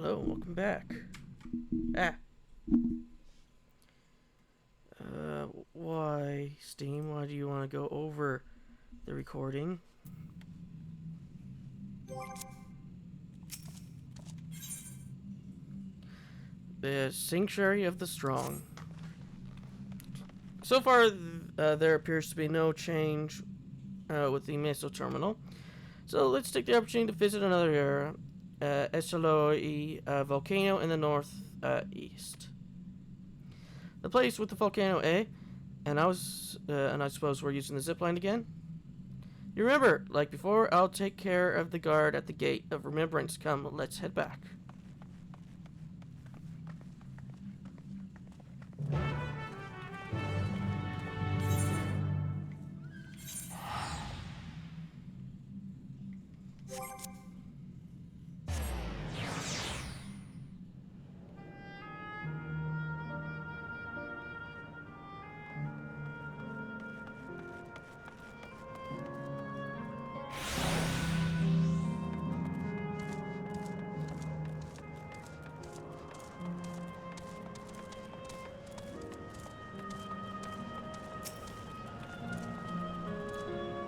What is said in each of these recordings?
Hello, welcome back. Ah. Why, Steam? Why do you want to go over the recording? The Sanctuary of the Strong. So far, there appears to be no change with the missile terminal. So let's take the opportunity to visit another area, Esaloi volcano in the northeast. The place with the volcano, eh? And I suppose we're using the zipline again. You remember, like before, I'll take care of the guard at the gate of remembrance. Come, let's head back.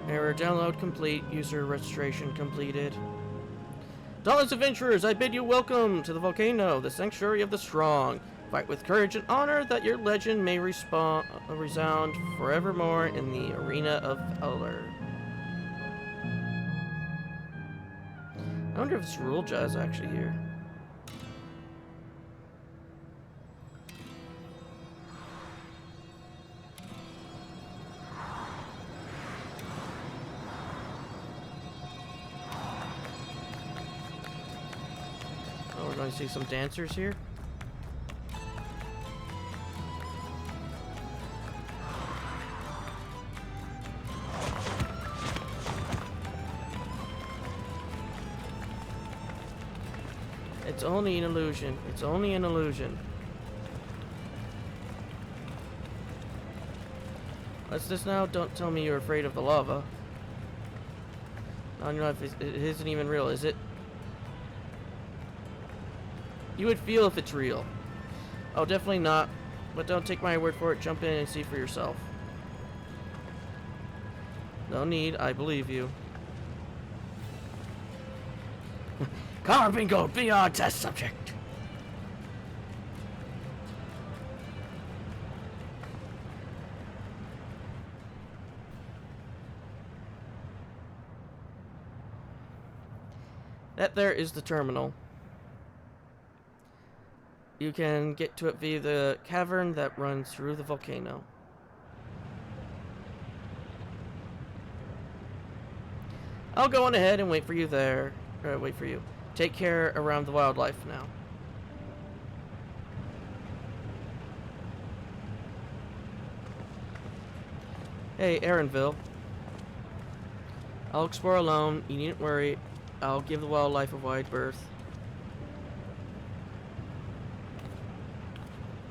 Error download complete. User registration completed. Dauntless adventurers, I bid you welcome to the volcano, the sanctuary of the strong. Fight with courage and honor that your legend may resound forevermore in the arena of valor. I wonder if it's Rule Jazz actually here. Oh, we're going to see some dancers here. It's only an illusion. It's only an illusion. What's this now? Don't tell me you're afraid of the lava. I don't know if it isn't even real, is it? You would feel if it's real. Oh, definitely not. But don't take my word for it. Jump in and see for yourself. No need. I believe you. Carbon gold, be our test subject. That there is the terminal. You can get to it via the cavern that runs through the volcano. I'll go on ahead and wait for you there. Wait for you. Take care around the wildlife now. Hey, Aaronville. I'll explore alone. You needn't worry. I'll give the wildlife a wide berth.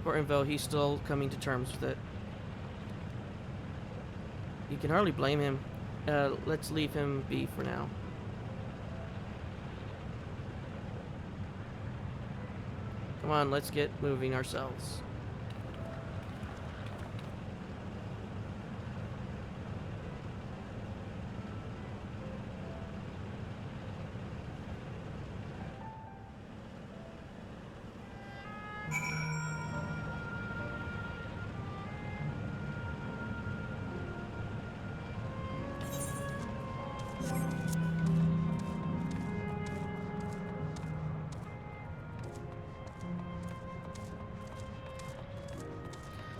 Aaronville, he's still coming to terms with it. You can hardly blame him. Let's leave him be for now. Come on, let's get moving ourselves.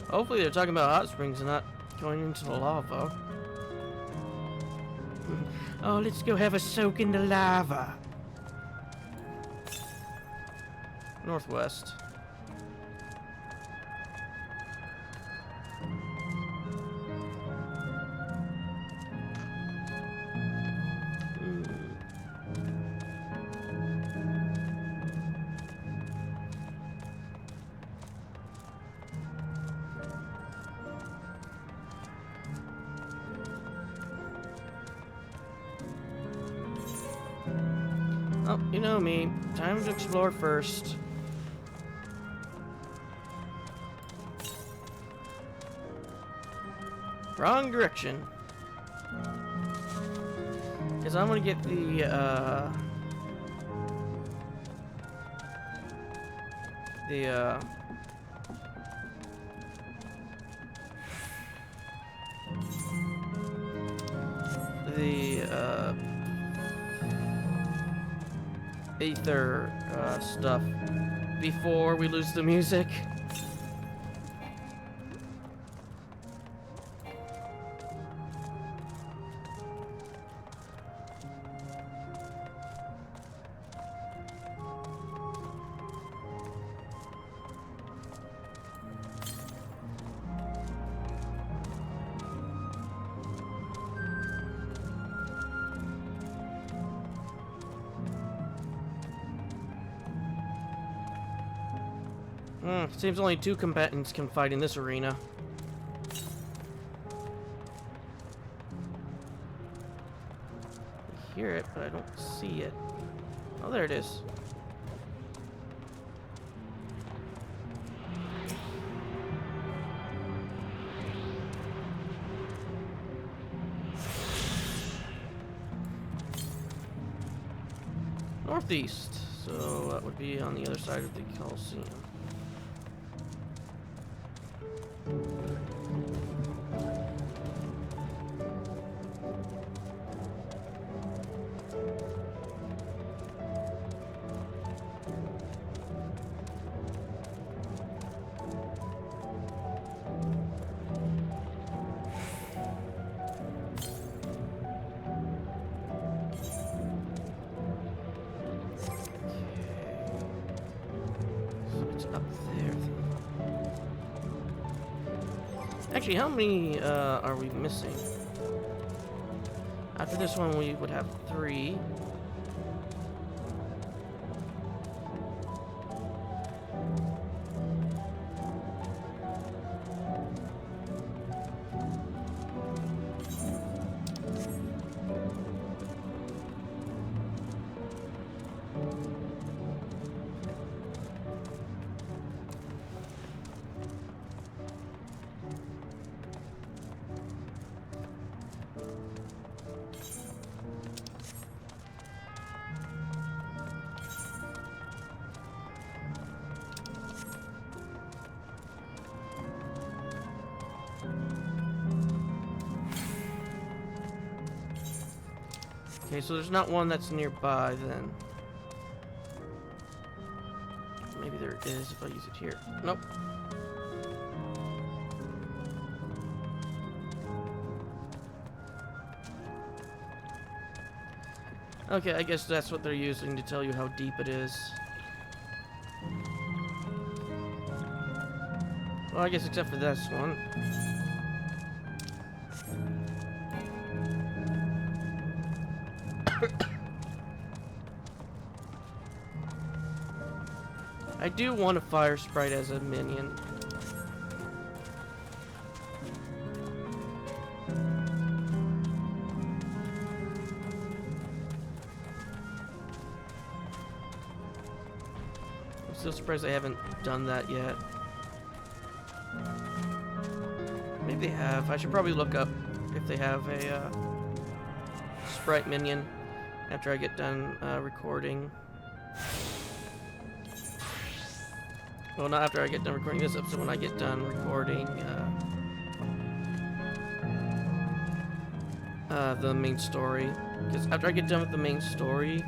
Hopefully they're talking about hot springs and not going into the lava. Oh, let's go have a soak in the lava. Northwest. Oh, you know me. Time to explore first. Wrong direction. Because I'm gonna get the ether stuff before we lose the music. Seems only 2 combatants can fight in this arena. I hear it, but I don't see it. Oh, there it is. Northeast. So that would be on the other side of the Coliseum. Actually, how many are we missing? After this one, we would have 3. Okay, so there's not one that's nearby then. Maybe there is if I use it here. Nope. Okay, I guess that's what they're using to tell you how deep it is. Well, I guess except for this one. I do want a fire sprite as a minion. I'm still surprised they haven't done that yet. Maybe they have. I should probably look up if they have a sprite minion after I get done recording. Well, not after I get done recording this episode, when I get done recording the main story. Because after I get done with the main story,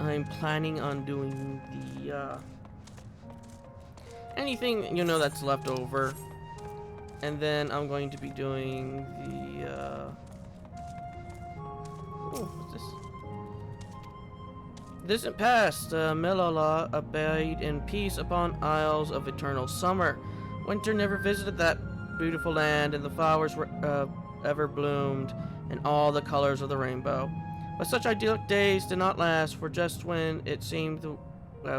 I'm planning on doing the anything, you know, that's left over. And then I'm going to be doing the oh, what's this? Distant past, Melala abide in peace upon isles of eternal summer. Winter never visited that beautiful land, and the flowers were ever bloomed in all the colors of the rainbow. But such idyllic days did not last, for just when it seemed the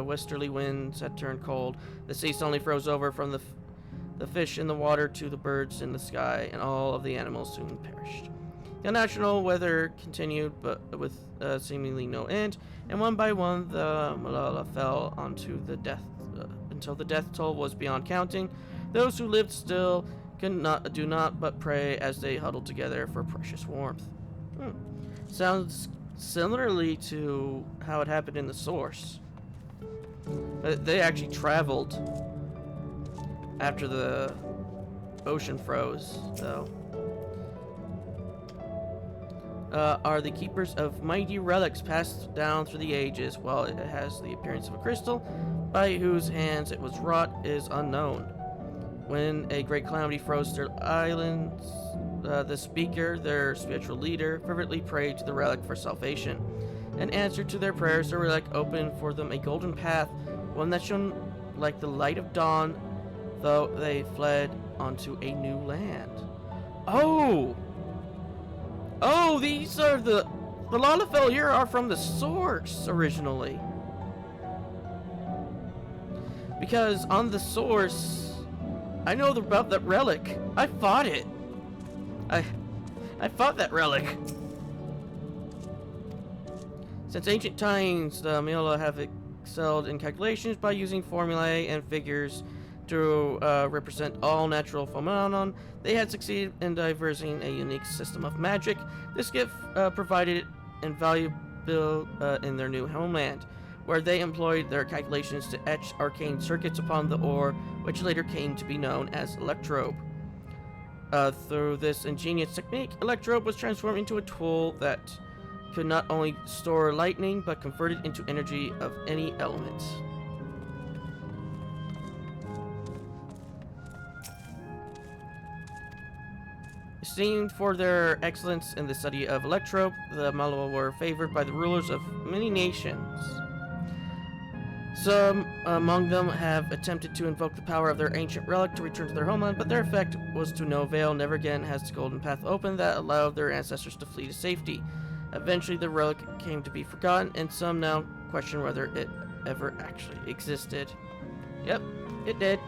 westerly winds had turned cold, the sea suddenly froze over from the fish in the water to the birds in the sky, and all of the animals soon perished. The national weather continued, but with seemingly no end, and one by one the Malala fell onto the death until the death toll was beyond counting. Those who lived still do not but pray as they huddled together for precious warmth. Sounds similarly to how it happened in the source. They actually traveled after the ocean froze, though. Are the keepers of mighty relics passed down through the ages. While it has the appearance of a crystal, by whose hands it was wrought is unknown. When a great calamity froze their islands, the speaker, their spiritual leader, fervently prayed to the relic for salvation. In answer to their prayers, the relic opened for them a golden path, one that shone like the light of dawn, though they fled onto a new land. Oh! Oh, these are the Lalafell here are from the source originally. Because on the source, I know about that relic. I fought it. I fought that relic. Since ancient times, the Mila have excelled in calculations by using formulae and figures to represent all natural phenomenon. They had succeeded in devising a unique system of magic. This gift provided invaluable in their new homeland, where they employed their calculations to etch arcane circuits upon the ore, which later came to be known as electrobe. Through this ingenious technique, electrobe was transformed into a tool that could not only store lightning, but convert it into energy of any element. Esteemed for their excellence in the study of electrobe, the Malawa were favored by the rulers of many nations. Some among them have attempted to invoke the power of their ancient relic to return to their homeland, but their effect was to no avail. Never again has the golden path opened that allowed their ancestors to flee to safety. Eventually, the relic came to be forgotten, and some now question whether it ever actually existed. Yep, it did.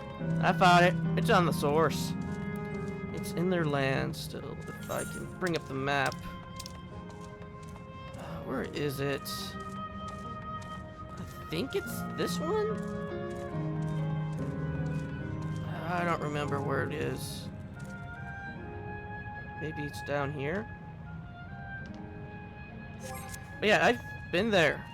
I fought it. It's on the source. It's in their land still. If I can bring up the map. Where is it? I think it's this one? I don't remember where it is. Maybe it's down here? But yeah, I've been there.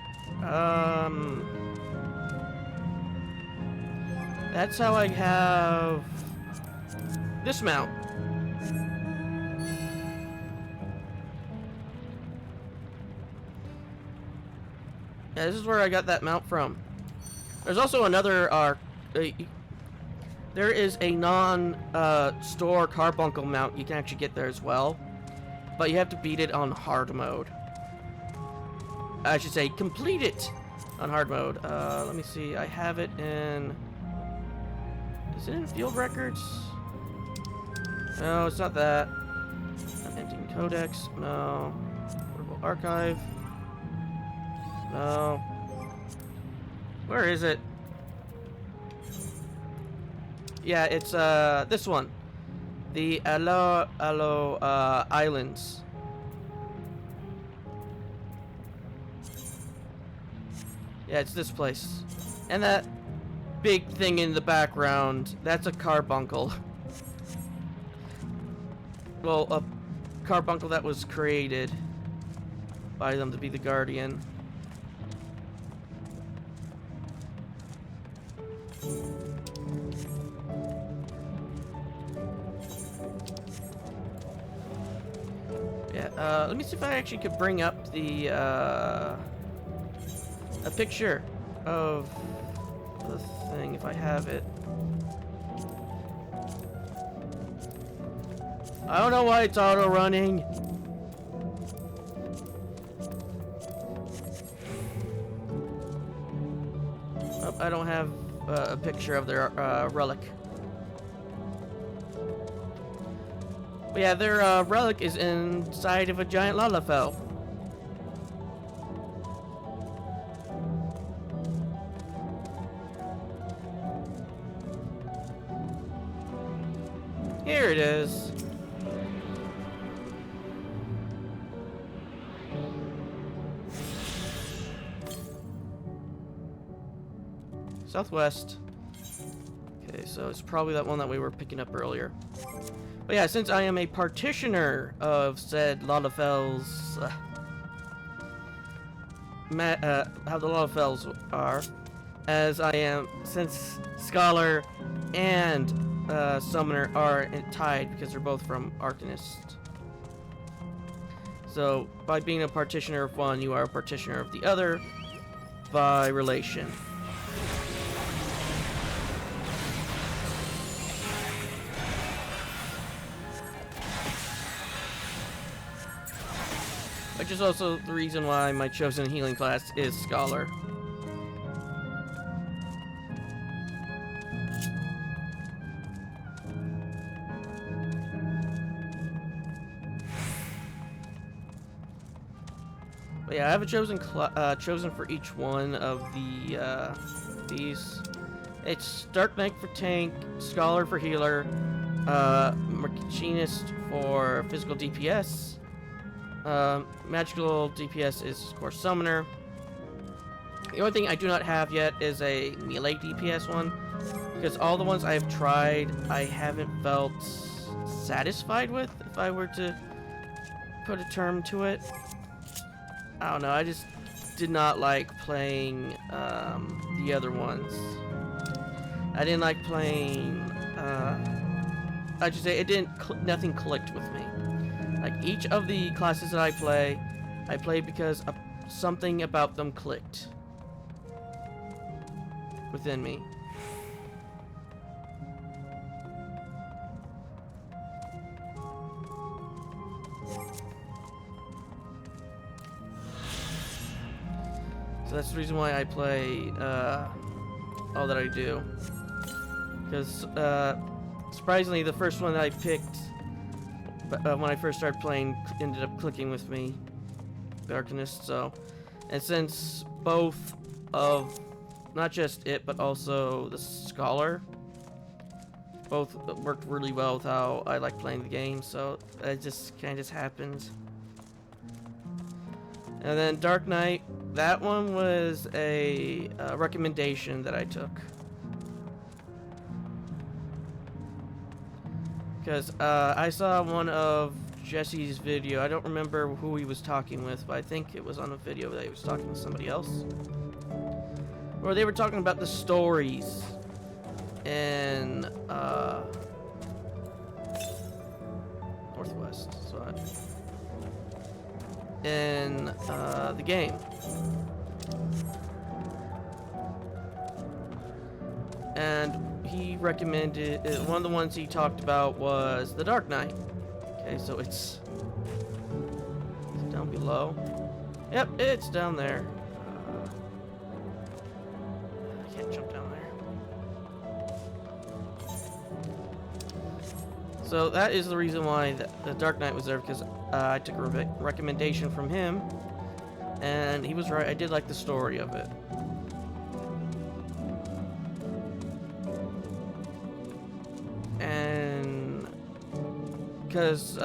That's how I have this mount. Yeah, this is where I got that mount from. There's also another, there is a non-store carbuncle mount you can actually get there as well. But you have to beat it on hard mode. I should say, complete it on hard mode. Let me see, I have it in... Is it in field records? No, it's not that. Unending Codex, no. Portable Archive. No. Where is it? Yeah, it's this one. The Alo Islands. Yeah, it's this place. And that big thing in the background, that's a carbuncle. Well, a carbuncle that was created by them to be the guardian. Yeah, let me see if I actually could bring up the, a picture of the thing, if I have it. I don't know why it's auto-running. Oh, I don't have a picture of their relic. But yeah, their relic is inside of a giant Lalafell. Here it is. southwest. Okay, so it's probably that one that we were picking up earlier. But yeah, since I am a partitioner of said Lalafells, how the Lalafells are, as I am, since Scholar and Summoner are tied because they're both from Arcanist. So, by being a partitioner of one, you are a partitioner of the other by relation. Which is also the reason why my chosen healing class is Scholar. But yeah, I have a chosen for each one of the these. It's Dark Knight for tank, Scholar for healer, Machinist for physical DPS. Magical DPS is, of course, Summoner. The only thing I do not have yet is a melee DPS one, because all the ones I've tried, I haven't felt satisfied with, if I were to put a term to it. I don't know, I just did not like playing the other ones. I didn't like playing, I should say, nothing clicked with me. Like, each of the classes that I play because something about them clicked within me. So that's the reason why I play all that I do. Because surprisingly, the first one that I picked when I first started playing ended up clicking with me, the Arcanist. So, and since both of, not just it, but also the Scholar, both worked really well with how I like playing the game, so it just kind of happened. And then Dark Knight, that one was a recommendation that I took. Because I saw one of Jesse's video. I don't remember who he was talking with, but I think it was on a video that he was talking with somebody else. Where they were talking about the stories in Northwest. So in the game. And he recommended, one of the ones he talked about was the Dark Knight. Okay, so it's down below. Yep, it's down there. I can't jump down there. So that is the reason why the Dark Knight was there, because I took a recommendation from him, and he was right. I did like the story of it. Because,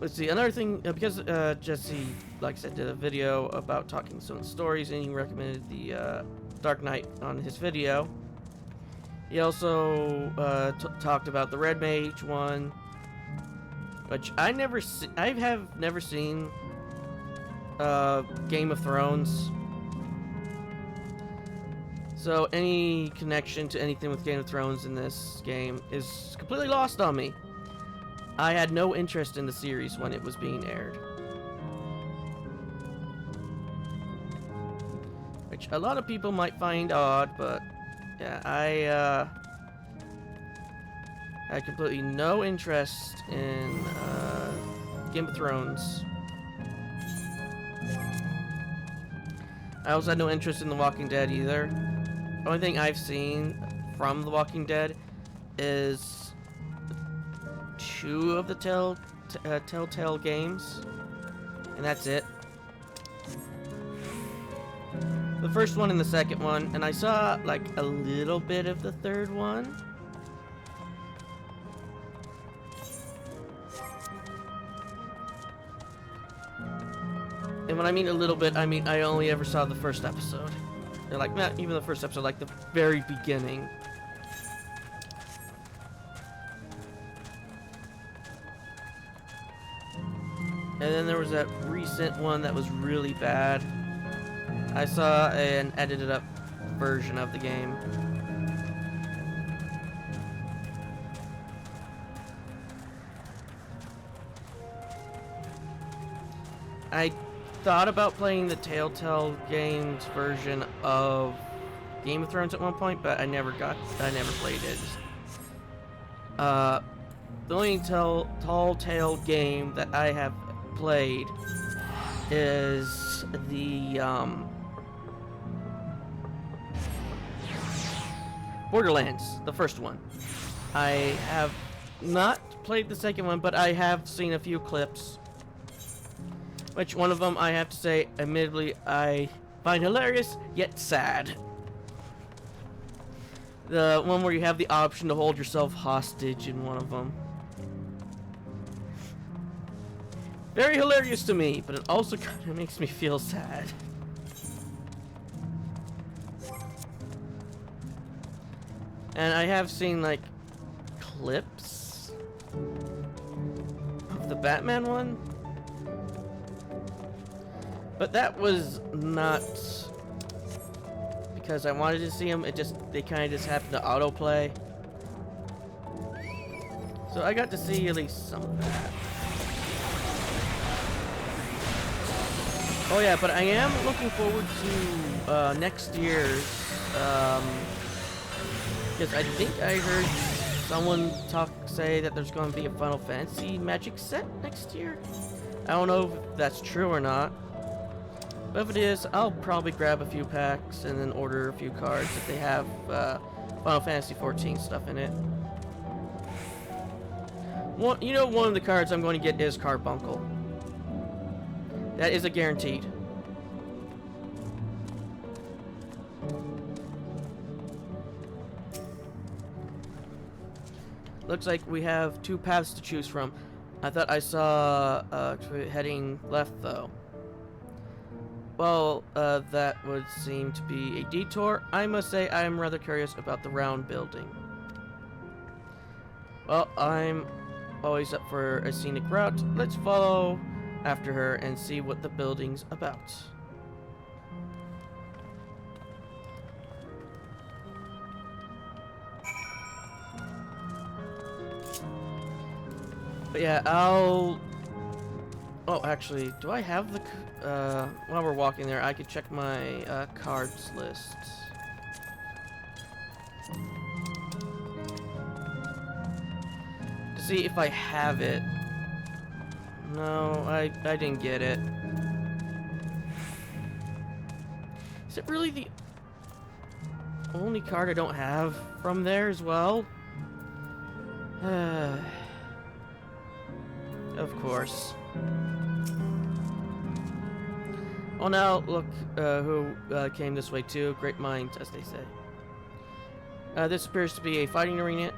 let's see, another thing, because Jesse, like I said, did a video about talking some stories, and he recommended the Dark Knight on his video. He also talked about the Red Mage one, which I have never seen Game of Thrones. So any connection to anything with Game of Thrones in this game is completely lost on me. I had no interest in the series when it was being aired. Which a lot of people might find odd, but yeah, I had completely no interest in Game of Thrones. I also had no interest in The Walking Dead either. The only thing I've seen from The Walking Dead is 2 of the Telltale games, and that's it. The first one and the second one, and I saw like a little bit of the third one. And when I mean a little bit, I mean I only ever saw the first episode. Like, not even the first episode, like the very beginning. And then there was that recent one that was really bad. I saw an edited up version of the game. I thought about playing the Telltale Games version of Game of Thrones at one point, but I never played it. The only Telltale game that I have played is the Borderlands, the first one. I have not played the second one, but I have seen a few clips. Which one of them, I have to say, admittedly, I find hilarious, yet sad. The one where you have the option to hold yourself hostage in one of them. Very hilarious to me, but it also kind of makes me feel sad. And I have seen, like, clips of the Batman one. But that was not because I wanted to see them. They kind of just happened to autoplay. So I got to see at least some of that. Oh yeah, but I am looking forward to next year's, because I think I heard someone say that there's going to be a Final Fantasy Magic set next year. I don't know if that's true or not. But if it is, I'll probably grab a few packs and then order a few cards if they have Final Fantasy 14 stuff in it. One of the cards I'm going to get is Carbuncle. That is a guaranteed. Looks like we have two paths to choose from. I thought I saw heading left though. Well, that would seem to be a detour. I must say I am rather curious about the round building. Well, I'm always up for a scenic route. Let's follow after her and see what the building's about. But yeah, Oh, actually, do I have the... while we're walking there, I could check my cards list. To see if I have it. No, I didn't get it. Is it really the only card I don't have from there as well? Of course. Well, now look who came this way too. Great minds, as they say. This appears to be a fighting arena.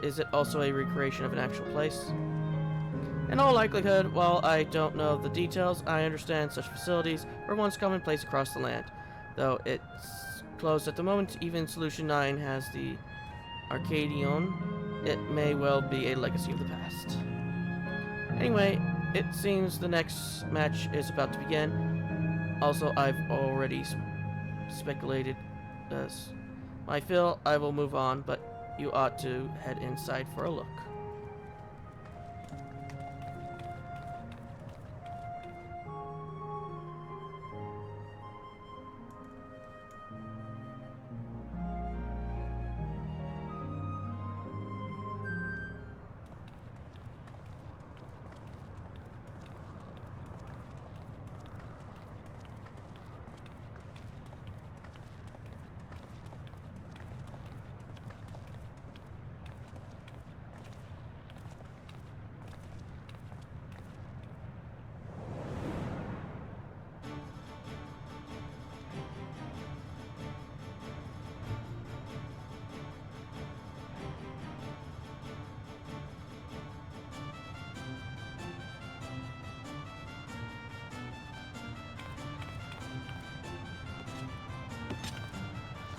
Is it also a recreation of an actual place? In all likelihood, while I don't know the details, I understand such facilities were once commonplace across the land. Though it's closed at the moment, even Solution 9 has the Arcadion. It may well be a legacy of the past. Anyway, it seems the next match is about to begin. Also, I've already speculated this. I feel I will move on, but you ought to head inside for a look.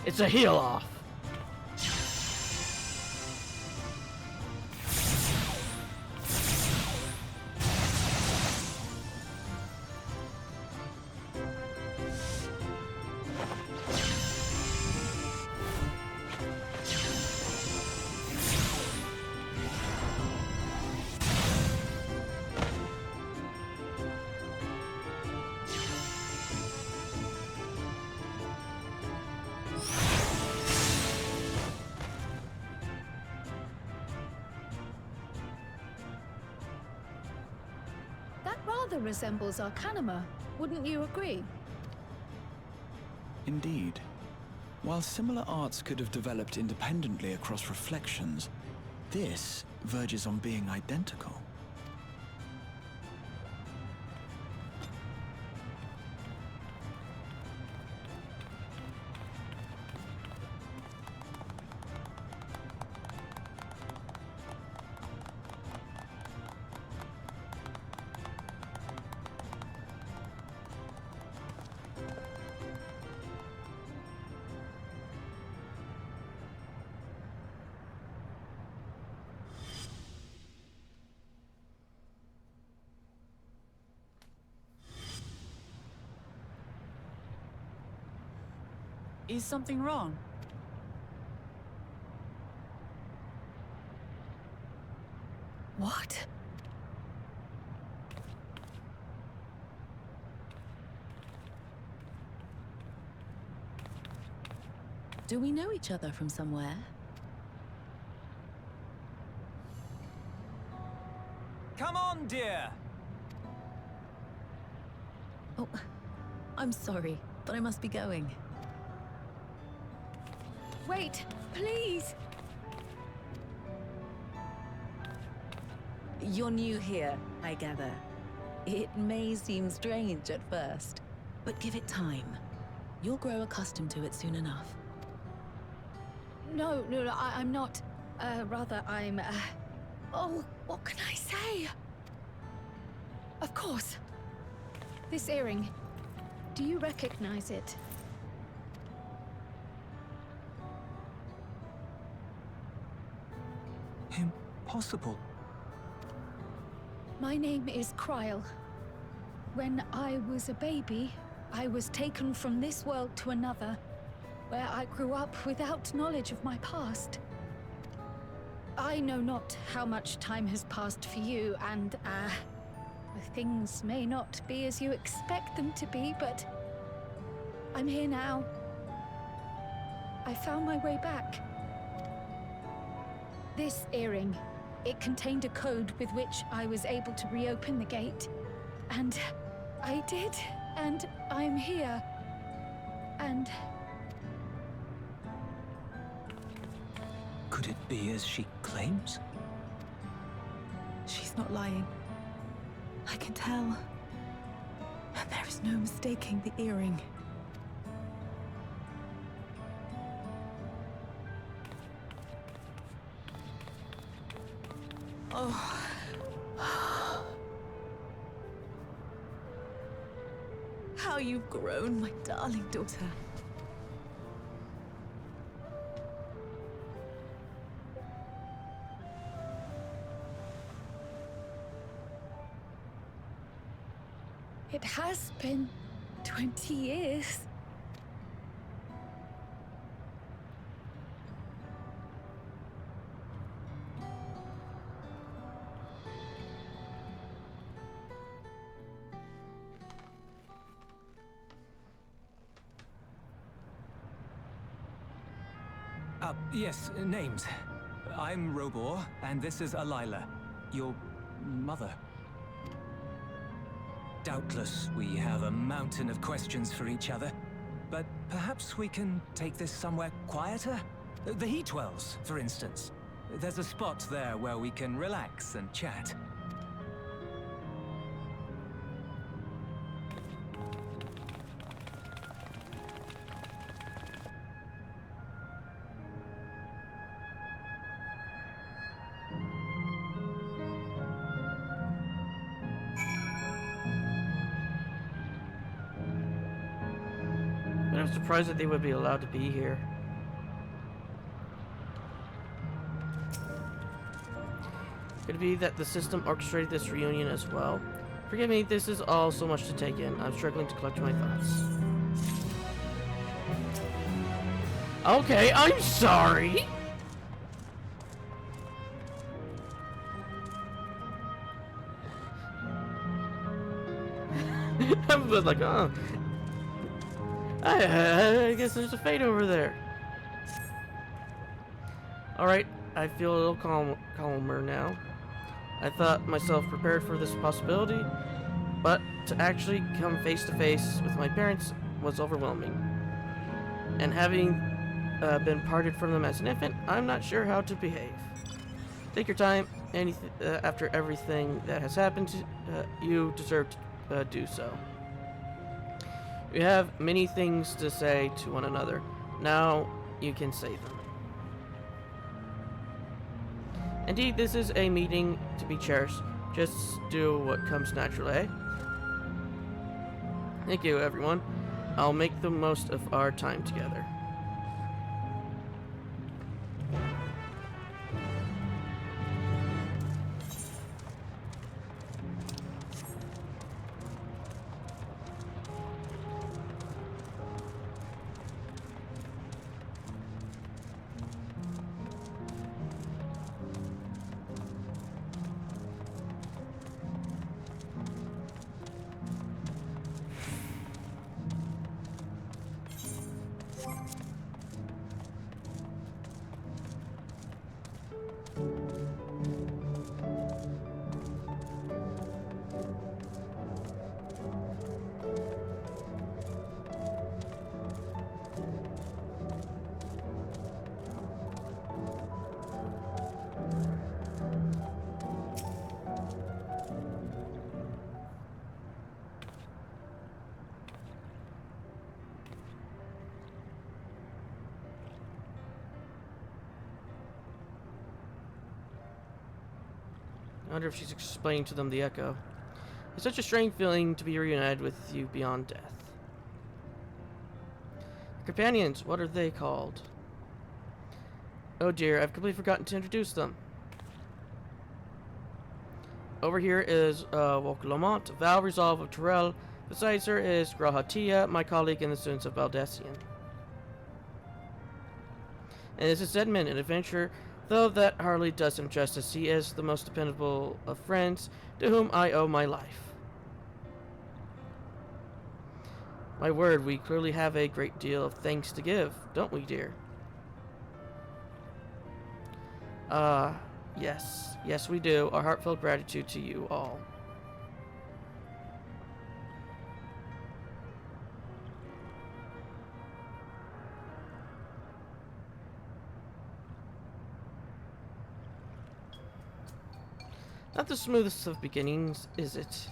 It's a heal off. That rather resembles Arcanima, wouldn't you agree? Indeed. While similar arts could have developed independently across reflections, this verges on being identical. Is something wrong? What? Do we know each other from somewhere? Come on, dear! Oh, I'm sorry, but I must be going. Wait, please! You're new here, I gather. It may seem strange at first, but give it time. You'll grow accustomed to it soon enough. No, I'm not. Rather, I'm, Oh, what can I say? Of course. This earring. Do you recognize it? Impossible. My name is Kryle. When I was a baby, I was taken from this world to another, where I grew up without knowledge of my past. I know not how much time has passed for you, and, things may not be as you expect them to be, but I'm here now. I found my way back. This earring, it contained a code with which I was able to reopen the gate. And I did, and I'm here. And... Could it be as she claims? She's not lying. I can tell. And there is no mistaking the earring. Oh. How you've grown, my darling daughter. it has been 20 years. Yes, names. I'm Robor, and this is Alila, your mother. Doubtless, we have a mountain of questions for each other, but perhaps we can take this somewhere quieter? The Heatwells, for instance. There's a spot there where we can relax and chat. I'm surprised that they would be allowed to be here. Could it be that the system orchestrated this reunion as well? Forgive me, this is all so much to take in. I'm struggling to collect my thoughts. Okay, I'm sorry! I was like, oh. I guess there's a fate over there. Alright, I feel a little calmer now. I thought myself prepared for this possibility, but to actually come face to face with my parents was overwhelming. And having been parted from them as an infant, I'm not sure how to behave. Take your time. After everything that has happened, you deserve to do so. We have many things to say to one another. Now you can say them. Indeed, this is a meeting to be cherished. Just do what comes naturally, eh? Thank you, everyone. I'll make the most of our time together. I wonder if she's explaining to them the echo. It's such a strange feeling to be reunited with you beyond death. Companions, what are they called? Oh dear, I've completely forgotten to introduce them. Over here is Woklomont, Val Resolve of Terrell. Besides her is Grahatia, my colleague in the students of Baldessian. And this is Edmund, an adventurer. Though that hardly does him justice, he is the most dependable of friends to whom I owe my life. My word, we clearly have a great deal of thanks to give, don't we, dear? Yes. Yes, we do. Our heartfelt gratitude to you all. Not the smoothest of beginnings, is it?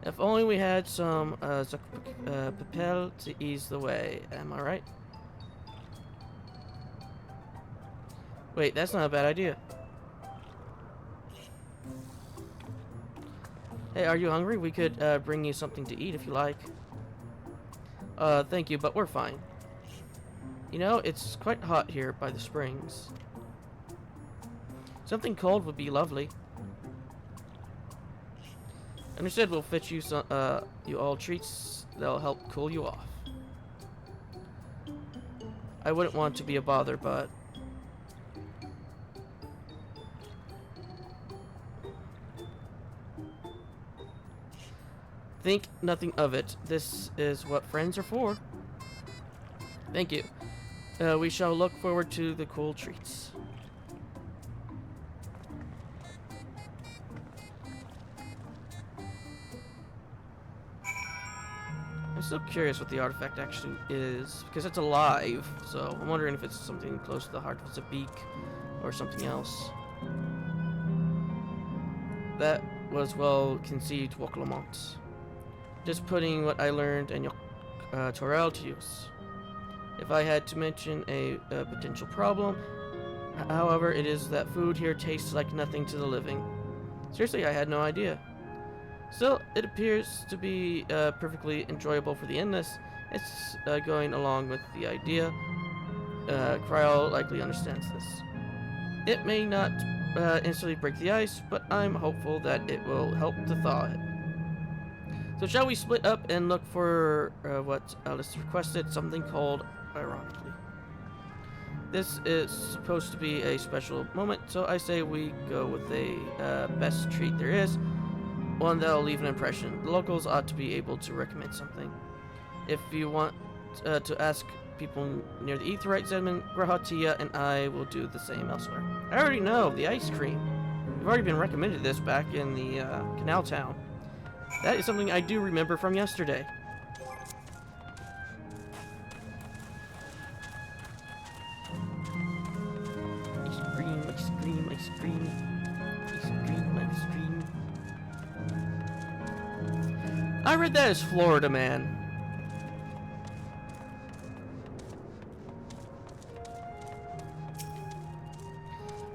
If only we had some papel to ease the way, am I right? Wait, that's not a bad idea. Hey, are you hungry? We could bring you something to eat if you like. Thank you, but we're fine. You know, it's quite hot here by the springs. Something cold would be lovely. Understood, we'll fit you some, you all treats that'll help cool you off. I wouldn't want to be a bother, but... Think nothing of it. This is what friends are for. Thank you. We shall look forward to the cool treats. I'm still curious what the artifact actually is, because it's alive, so I'm wondering if it's something close to the heart, if it's a beak, or something else. That was well conceived, Woklomont. Just putting what I learned in Dawntrail to use. If I had to mention a potential problem, however, it is that food here tastes like nothing to the living. Seriously, I had no idea. Still, it appears to be perfectly enjoyable for the endless. It's going along with the idea. Kryl likely understands this. It may not instantly break the ice, but I'm hopeful that it will help to thaw it. So shall we split up and look for what Alice requested, something cold, ironically. This is supposed to be a special moment, so I say we go with the best treat there is, one that'll leave an impression. The locals ought to be able to recommend something. If you want to ask people near the Aetheryte Zedman, Grahatia and I will do the same elsewhere. I already know, the ice cream. We've already been recommended this back in the Canal Town. That is something I do remember from yesterday. Ice cream, ice cream, ice cream. Ice cream, ice cream. I read that as Florida Man.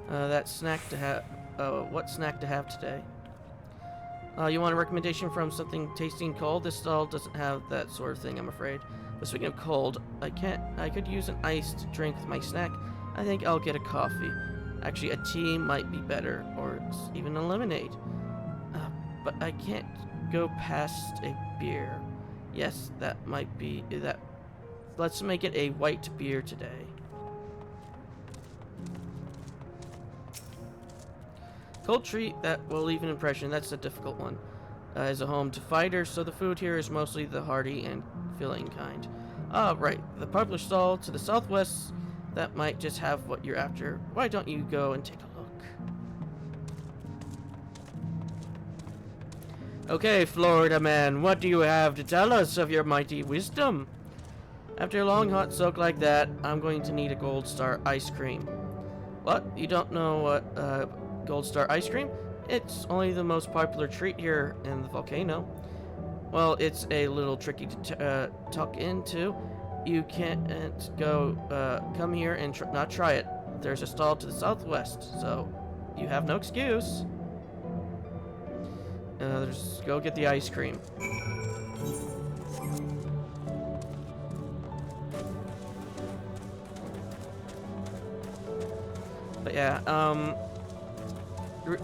That snack to have. What snack to have today? You want a recommendation from something tasty and cold? This stall doesn't have that sort of thing, I'm afraid. But speaking of cold, I could use an iced drink with my snack. I think I'll get a coffee. Actually, a tea might be better, or even a lemonade. But I can't go past a beer. Yes, that might be that. Let's make it a white beer today. Cold treat that will leave an impression. That's a difficult one. As a home to fighters, so the food here is mostly the hearty and filling kind. Right. The popular stall to the southwest, that might just have what you're after. Why don't you go and take a look? Okay, Florida Man, what do you have to tell us of your mighty wisdom? After a long hot soak like that, I'm going to need a Gold Star ice cream. What? You don't know what, Gold Star ice cream? It's only the most popular treat here in the volcano. Well, it's a little tricky to tuck into. You can't come here and not try it. There's a stall to the southwest, so you have no excuse. Just go get the ice cream. But yeah,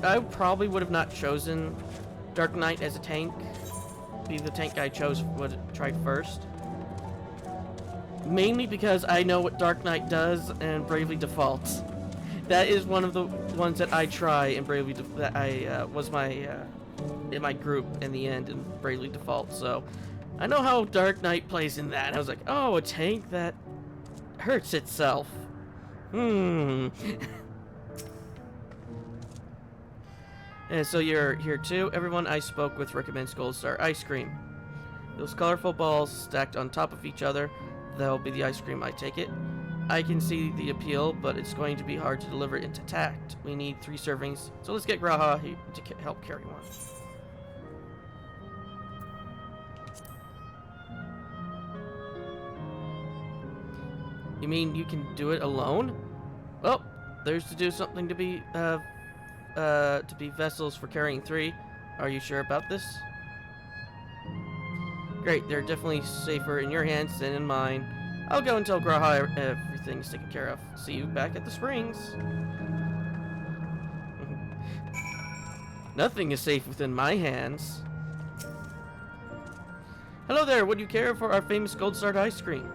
I probably would have not chosen Dark Knight as a tank. Be the tank I tried first. Mainly because I know what Dark Knight does and Bravely defaults. That is one of the ones that I try and Bravely that I was my in my group in the end and Bravely default. So I know how Dark Knight plays in that. I was like, oh, a tank that hurts itself. And so you're here too. Everyone I spoke with recommends Gold Star ice cream. Those colorful balls stacked on top of each other, that'll be the ice cream, I take it. I can see the appeal, but it's going to be hard to deliver it intact. We need 3 servings, so let's get Graha to help carry one. You mean you can do it alone? Well, there's to do something to be vessels for carrying 3. Are you sure about this? Great, they're definitely safer in your hands than in mine. I'll go and tell Graha everything's taken care of. See you back at the springs. Nothing is safe within my hands. Hello there, would you care for our famous Gold Star ice cream?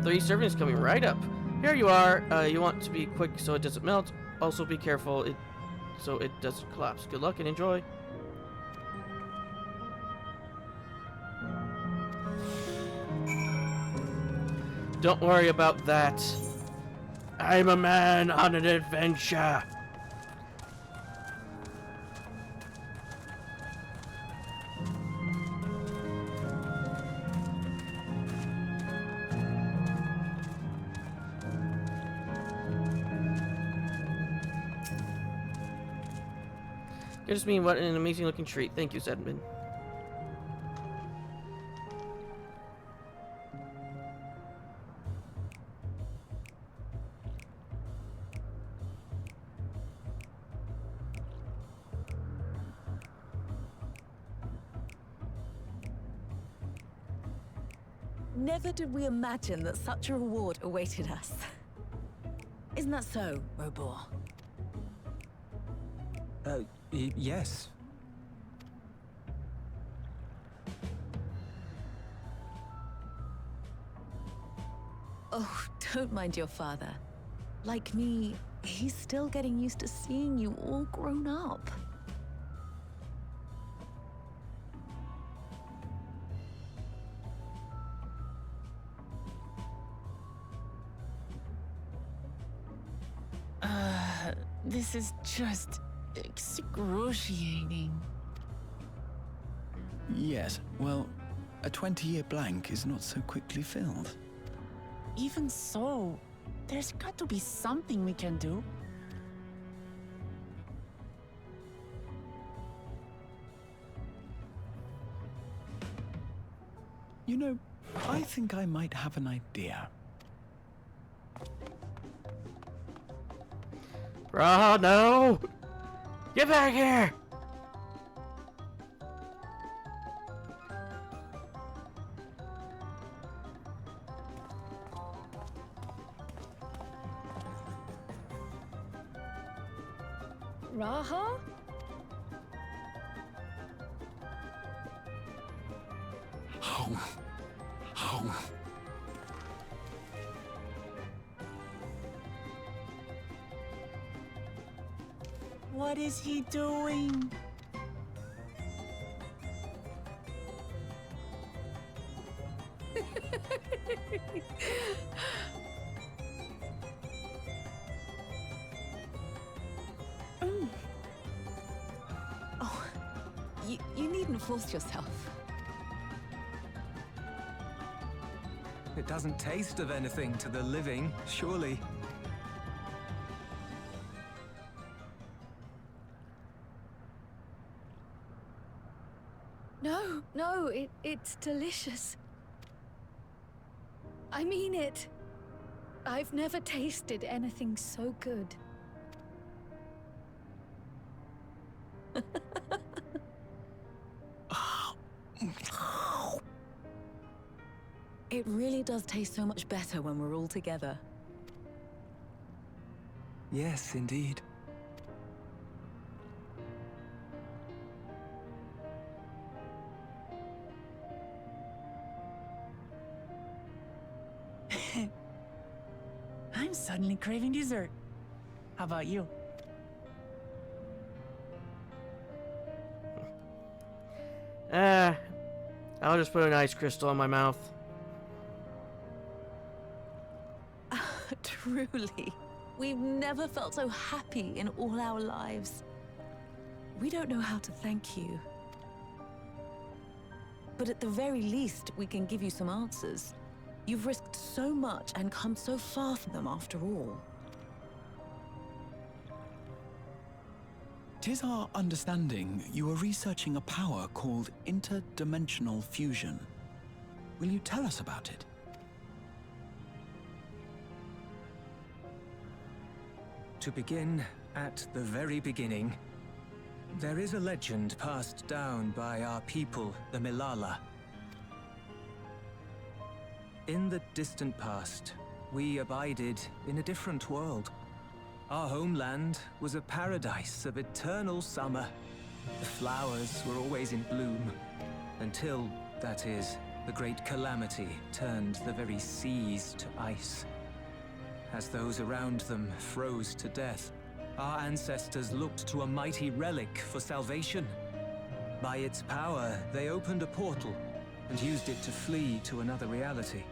3 servings coming right up. Here you are. You want to be quick so it doesn't melt. Also be careful so it doesn't collapse. Good luck and enjoy. Don't worry about that. I'm a man on an adventure. You just mean what an amazing looking treat. Thank you, Zedman. Never did we imagine that such a reward awaited us. Isn't that so, Robor? Yes. Oh, don't mind your father. Like me, he's still getting used to seeing you all grown up. This is just excruciating. Yes, well, a 20-year blank is not so quickly filled. Even so, there's got to be something we can do. You know, I think I might have an idea. Raha, no! Get back here! Raha? What is he doing? Oh, you needn't force yourself. It doesn't taste of anything to the living, surely. No, it's delicious. I mean it. I've never tasted anything so good. It really does taste so much better when we're all together. Yes, indeed. I'm suddenly craving dessert. How about you? I'll just put an ice crystal in my mouth. Truly, we've never felt so happy in all our lives. We don't know how to thank you. But at the very least, we can give you some answers. You've risked so much and come so far from them after all. 'Tis our understanding you are researching a power called interdimensional fusion. Will you tell us about it? To begin at the very beginning, there is a legend passed down by our people, the Milala. In the distant past, we abided in a different world. Our homeland was a paradise of eternal summer. The flowers were always in bloom, until, that is, the great calamity turned the very seas to ice. As those around them froze to death, our ancestors looked to a mighty relic for salvation. By its power, they opened a portal and used it to flee to another reality.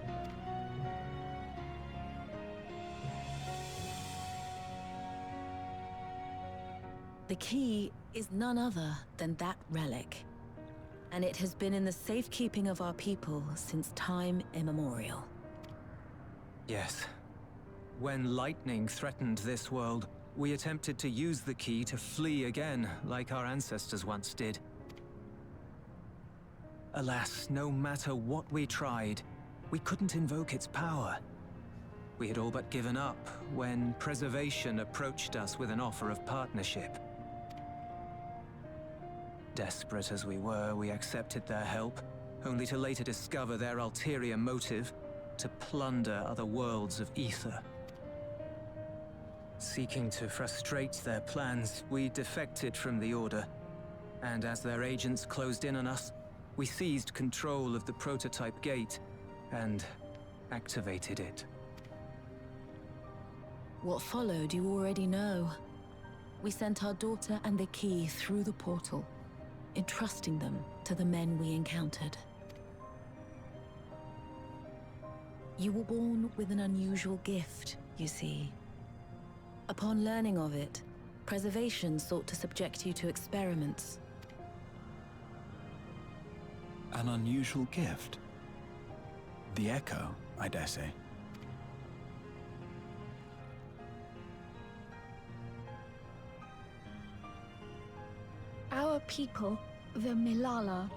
The key is none other than that relic. And it has been in the safekeeping of our people since time immemorial. Yes. When lightning threatened this world, we attempted to use the key to flee again, like our ancestors once did. Alas, no matter what we tried, we couldn't invoke its power. We had all but given up when Preservation approached us with an offer of partnership. Desperate as we were, we accepted their help, only to later discover their ulterior motive, to plunder other worlds of ether. Seeking to frustrate their plans, we defected from the Order. And as their agents closed in on us, we seized control of the prototype gate and activated it. What followed you already know. We sent our daughter and the key through the portal, entrusting them to the men we encountered. You were born with an unusual gift, you see. Upon learning of it, Preservation sought to subject you to experiments. An unusual gift? The Echo, I dare say. Our people, the Milala.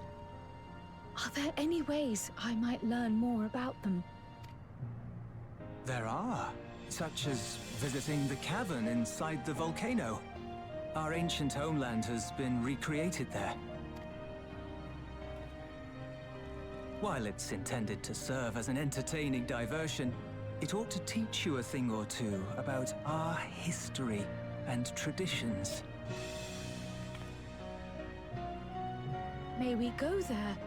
Are there any ways I might learn more about them? There are, such as visiting the cavern inside the volcano. Our ancient homeland has been recreated there. While it's intended to serve as an entertaining diversion, it ought to teach you a thing or two about our history and traditions. May we go there?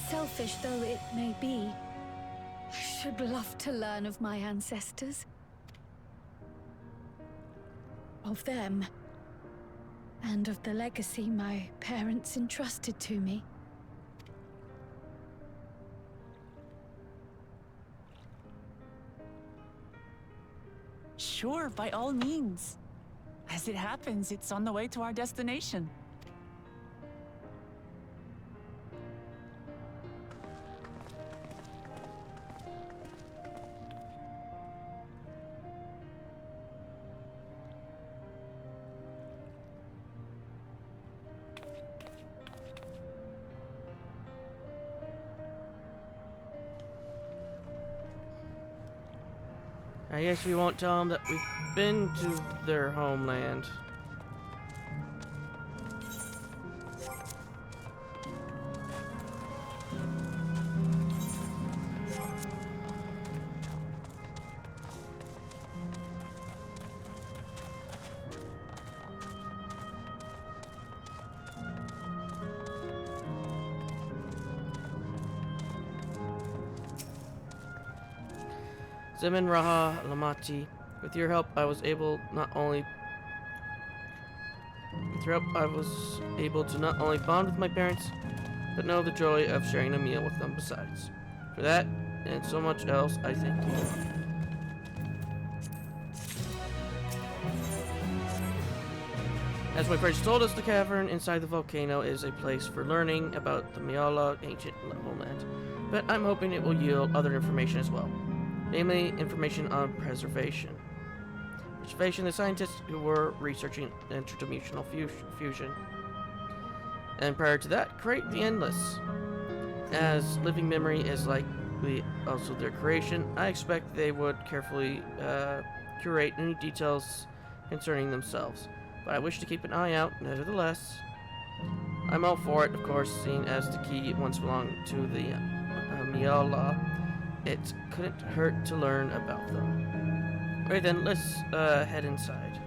Selfish though it may be, I should love to learn of my ancestors. Of them. And of the legacy my parents entrusted to me. Sure, by all means. As it happens, it's on the way to our destination. I guess we won't tell them that we've been to their homeland. Zemin Raha Lamati, with your help I was able to not only bond with my parents, but know the joy of sharing a meal with them besides. For that, and so much else, I thank you. As my friends told us, the cavern inside the volcano is a place for learning about the Miala ancient homeland, but I'm hoping it will yield other information as well. Namely, information on preservation. Preservation, the scientists who were researching interdimensional fusion. And prior to that, create the endless. As living memory is likely also their creation, I expect they would carefully curate any details concerning themselves. But I wish to keep an eye out, nevertheless. I'm all for it, of course, seeing as the key once belonged to the Miala. It couldn't hurt to learn about them. Right then, let's head inside.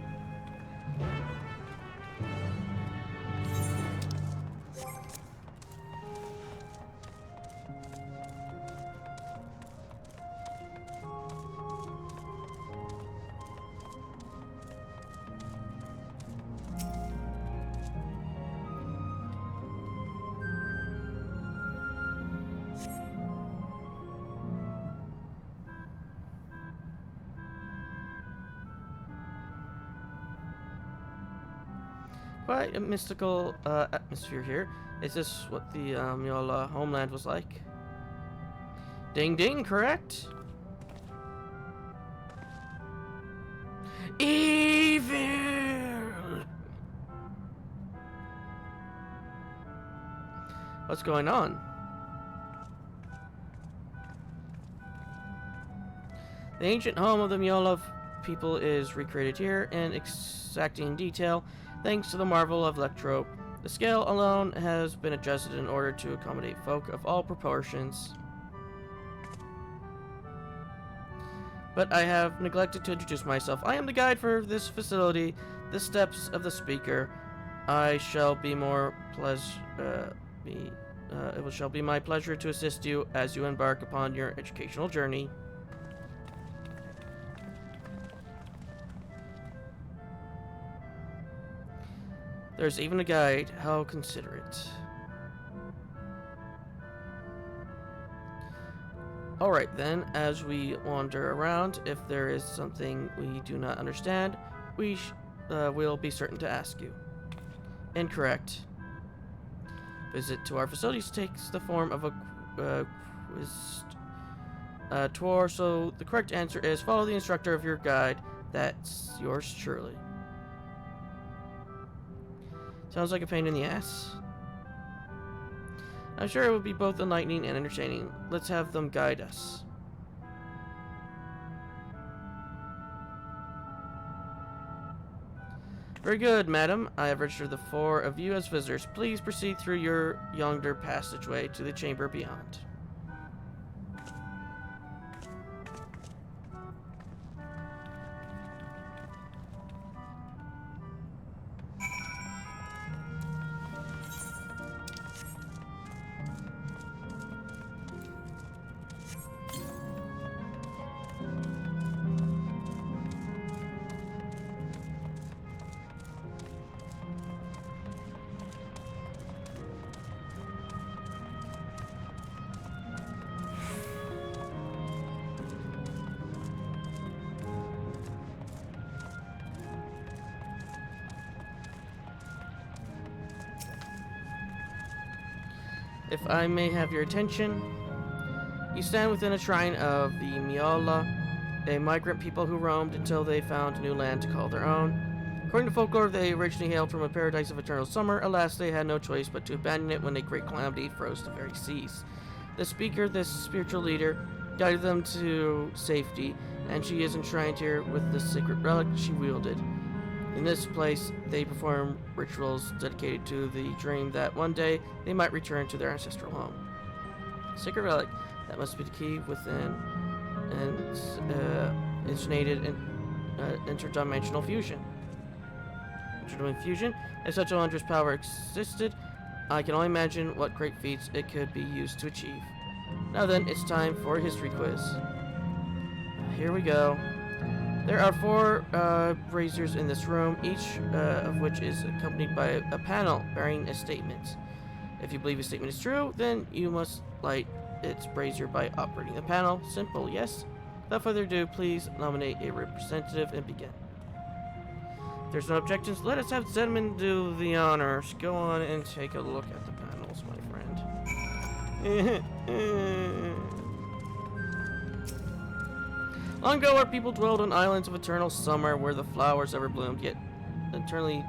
Quite a mystical atmosphere here. Is this what the Miala homeland was like? Ding ding, correct? Evil! What's going on? The ancient home of the Miala people is recreated here in exacting detail. Thanks to the marvel of Electro, the scale alone has been adjusted in order to accommodate folk of all proportions. but I have neglected to introduce myself. I am the guide for this facility, the steps of the speaker. It shall be my pleasure to assist you as you embark upon your educational journey. There's even a guide. How considerate. Alright then, as we wander around, if there is something we do not understand, we'll be certain to ask you. Incorrect. Visit to our facilities takes the form of a tour, so the correct answer is follow the instructor of your guide. That's yours truly. Sounds like a pain in the ass. I'm sure it would be both enlightening and entertaining. Let's have them guide us. Very good, madam. I have registered the 4 of you as visitors. Please proceed through your yonder passageway to the chamber beyond. If I may have your attention, you stand within a shrine of the Miola, a migrant people who roamed until they found new land to call their own. According to folklore, they originally hailed from a paradise of eternal summer. Alas, they had no choice but to abandon it when a great calamity froze the very seas. The speaker, this spiritual leader, guided them to safety, and she is enshrined here with the sacred relic she wielded. In this place, they perform rituals dedicated to the dream that one day they might return to their ancestral home. Sacred relic, that must be the key within initiated interdimensional fusion. Interdimensional fusion? If such a wondrous power existed, I can only imagine what great feats it could be used to achieve. Now then, it's time for a history quiz. Here we go. There are 4 braziers in this room, each of which is accompanied by a panel bearing a statement. If you believe a statement is true, then you must light its brazier by operating the panel. Simple, yes? Without further ado, please nominate a representative and begin. If there's no objections, let us have Zedman do the honors. Go on and take a look at the panels, my friend. Long ago, our people dwelled on islands of eternal summer where the flowers ever bloomed, yet eternity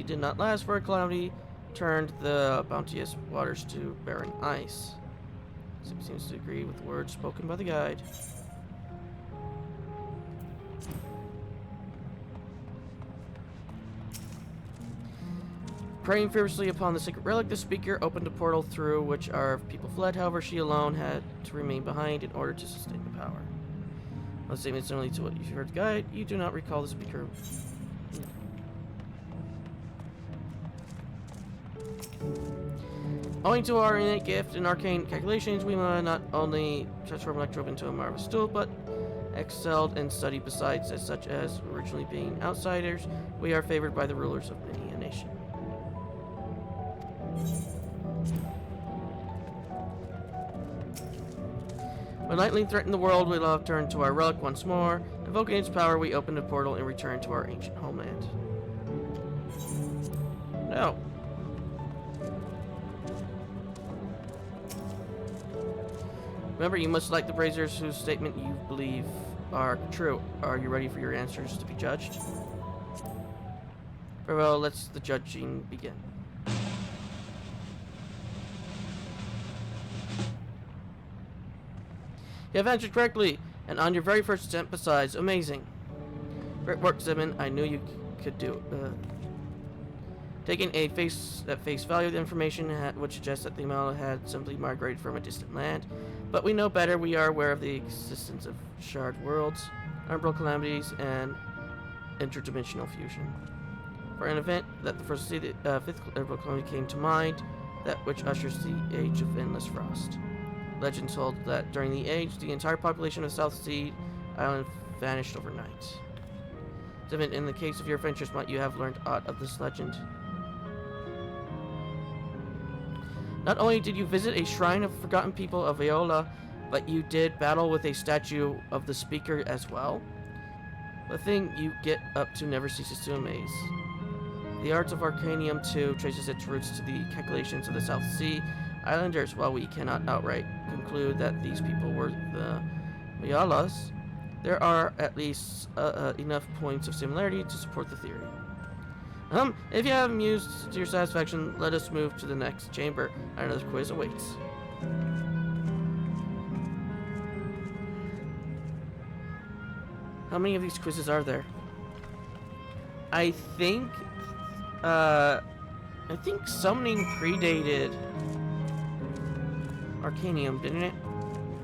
did not last, for a calamity turned the bounteous waters to barren ice. Seems to agree with the words spoken by the guide. Praying fiercely upon the sacred relic, the speaker opened a portal through which our people fled. However, she alone had to remain behind in order to sustain the power. One statement similar to what you heard the guide, you do not recall the speaker. Owing to our innate gift and arcane calculations, we might not only transform Electrobe into a marvelous tool, but excelled in study besides, as such as originally being outsiders, we are favored by the rulers of many a nation. When lightning threatened the world, we love turned to our relic once more. Invoking its power, we opened a portal and returned to our ancient homeland. No. Remember, you must light the braziers whose statement you believe are true. Are you ready for your answers to be judged? Very well, let's the judging begin. You have answered correctly, and on your very first attempt besides. Amazing. Great work, Zimon. I knew you could do Taking at face value, the information would suggest that the Miala had simply migrated from a distant land, but we know better. We are aware of the existence of shard worlds, umbral calamities, and interdimensional fusion. For an event that the first fifth umbral calamity came to mind, that which ushers the age of endless frost. Legend told that during the age, the entire population of South Sea Island vanished overnight. In the case of your adventures, might you have learned aught of this legend? Not only did you visit a shrine of forgotten people of Aeola, but you did battle with a statue of the speaker as well. The thing you get up to never ceases to amaze. The art of Arcanium, too, traces its roots to the calculations of the South Sea Islanders. While we cannot outright conclude that these people were the Mialas, there are at least enough points of similarity to support the theory. If you have mused to your satisfaction, let us move to the next chamber. Another quiz awaits. How many of these quizzes are there? I think summoning predated Arcanium, didn't it?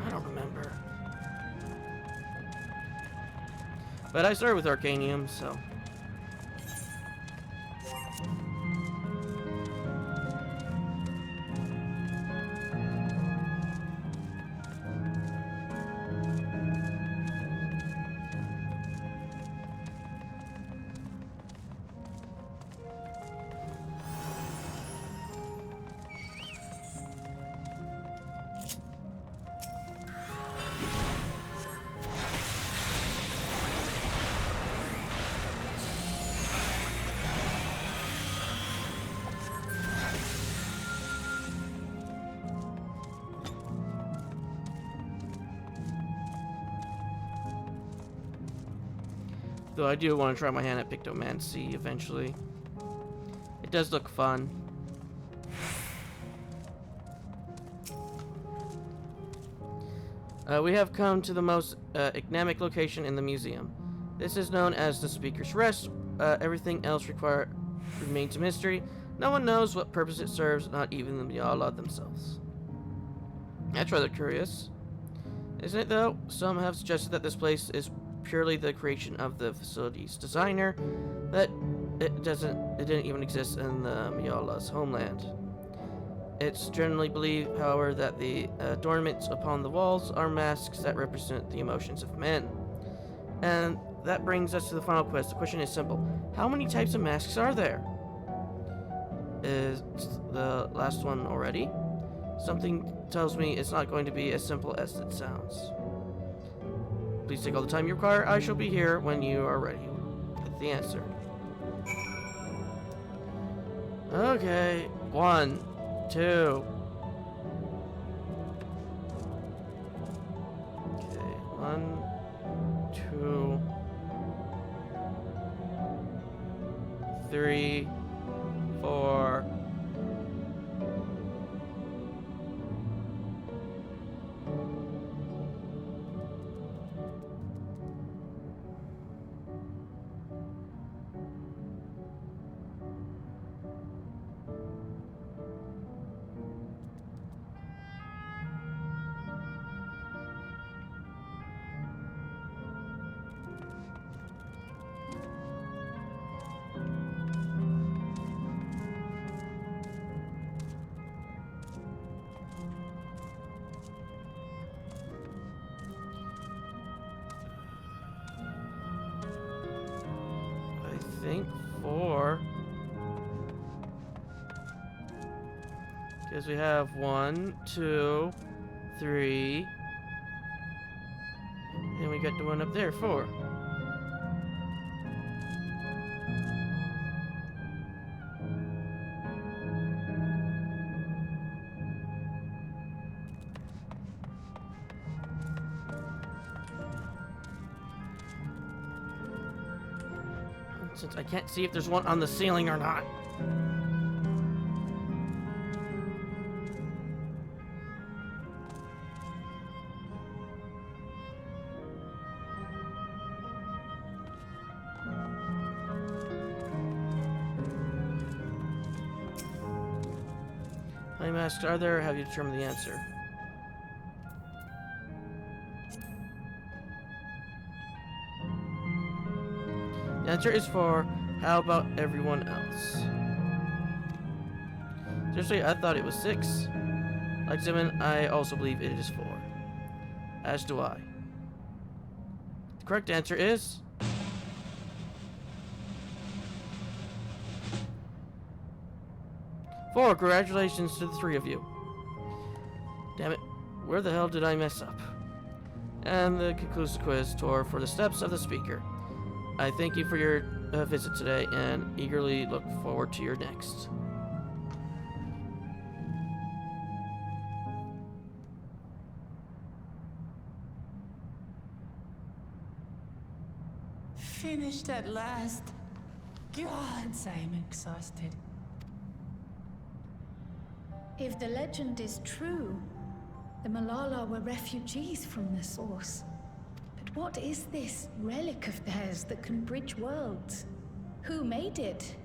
I don't remember. But I started with Arcanium, so. Though I do want to try my hand at Pictomancy eventually. It does look fun. We have come to the most enigmatic location in the museum. This is known as the Speaker's Rest. Everything else remains a mystery. No one knows what purpose it serves, not even the Miala themselves. That's rather curious, isn't it though? Some have suggested that this place is purely the creation of the facility's designer, that it didn't even exist in the Miala's homeland. It's generally believed, however, that the adornments upon the walls are masks that represent the emotions of men. And that brings us to the final quest. The question is simple. How many types of masks are there? Is the last one already? Something tells me it's not going to be as simple as it sounds. Please take all the time you require. I shall be here when you are ready with the answer. Okay. 1, 2. Okay. 1, 2, 3, 4. I think 4. Because we have 1, 2, 3. And we got the one up there, 4. Since I can't see if there's one on the ceiling or not. Any masks are there? Have you determined the answer? The answer is 4. How about everyone else? Seriously, I thought it was 6. Like Simon, I also believe it is 4. As do I. The correct answer is... 4. Congratulations to the 3 of you. Damn it. Where the hell did I mess up? And the conclusive quiz tour for the steps of the speaker. I thank you for your visit today and eagerly look forward to your next. Finished at last. God, I'm exhausted. If the legend is true, the Malala were refugees from the source. But what is this relic of theirs that can bridge worlds? Who made it?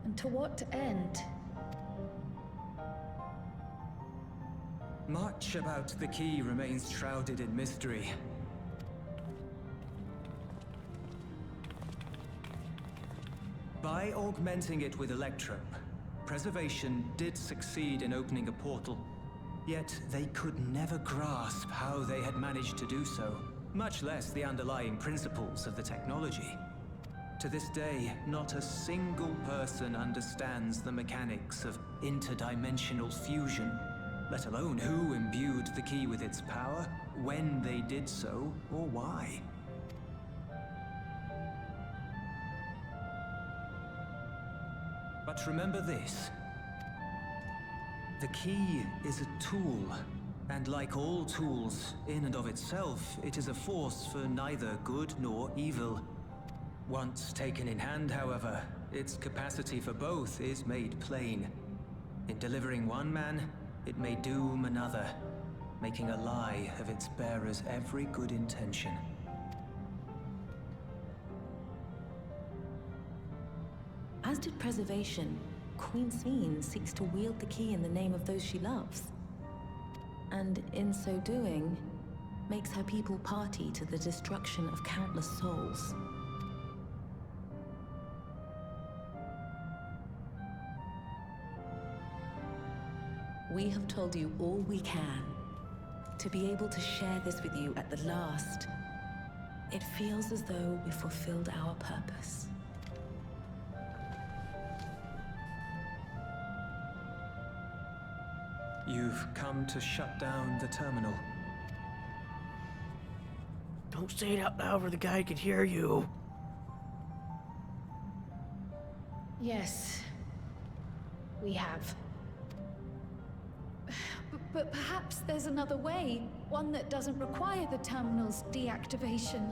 And to what end? Much about the key remains shrouded in mystery. By augmenting it with Electrum, Preservation did succeed in opening a portal. Yet they could never grasp how they had managed to do so, much less the underlying principles of the technology. To this day, not a single person understands the mechanics of interdimensional fusion, let alone who imbued the key with its power, when they did so, or why. But remember this. The key is a tool, and like all tools, in and of itself, it is a force for neither good nor evil. Once taken in hand, however, its capacity for both is made plain. In delivering one man, it may doom another, making a lie of its bearer's every good intention. As did Preservation, Queen Sveen seeks to wield the key in the name of those she loves. And in so doing, makes her people party to the destruction of countless souls. We have told you all we can. To be able to share this with you at the last, it feels as though we fulfilled our purpose. You've come to shut down the terminal. Don't say it out loud where the guy could hear you. Yes, we have. But perhaps there's another way, one that doesn't require the terminal's deactivation.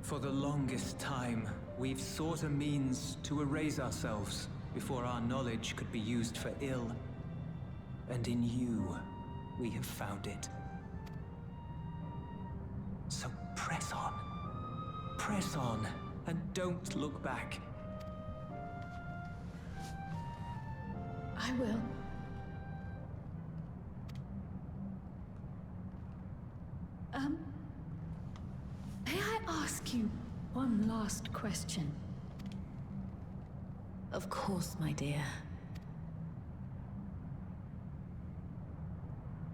For the longest time, we've sought a means to erase ourselves before our knowledge could be used for ill. And in you, we have found it. So press on. Press on, and don't look back. I will. May I ask you one last question? Of course, my dear.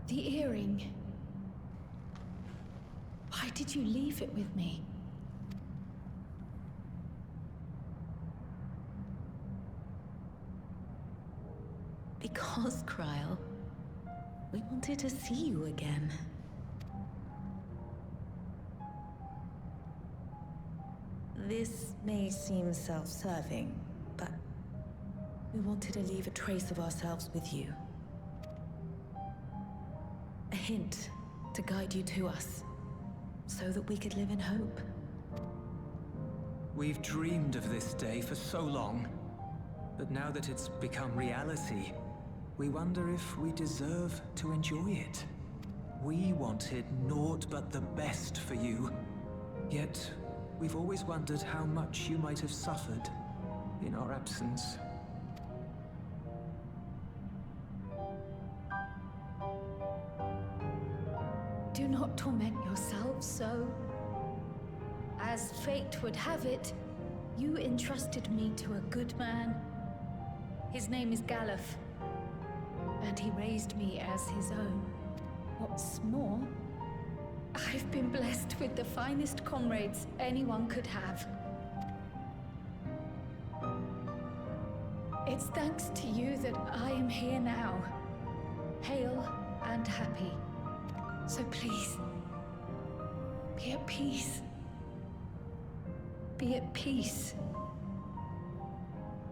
The earring. Why did you leave it with me? Because, Kryl, we wanted to see you again. This may seem self-serving, but we wanted to leave a trace of ourselves with you. A hint to guide you to us, so that we could live in hope. We've dreamed of this day for so long, but now that it's become reality, we wonder if we deserve to enjoy it. We wanted naught but the best for you, yet we've always wondered how much you might have suffered. in our absence. Do not torment yourselves so. As fate would have it, you entrusted me to a good man. His name is Galuf, and he raised me as his own. What's more, I've been blessed with the finest comrades anyone could have. It's thanks to you that I am here now, hale and happy. So please, be at peace. Be at peace.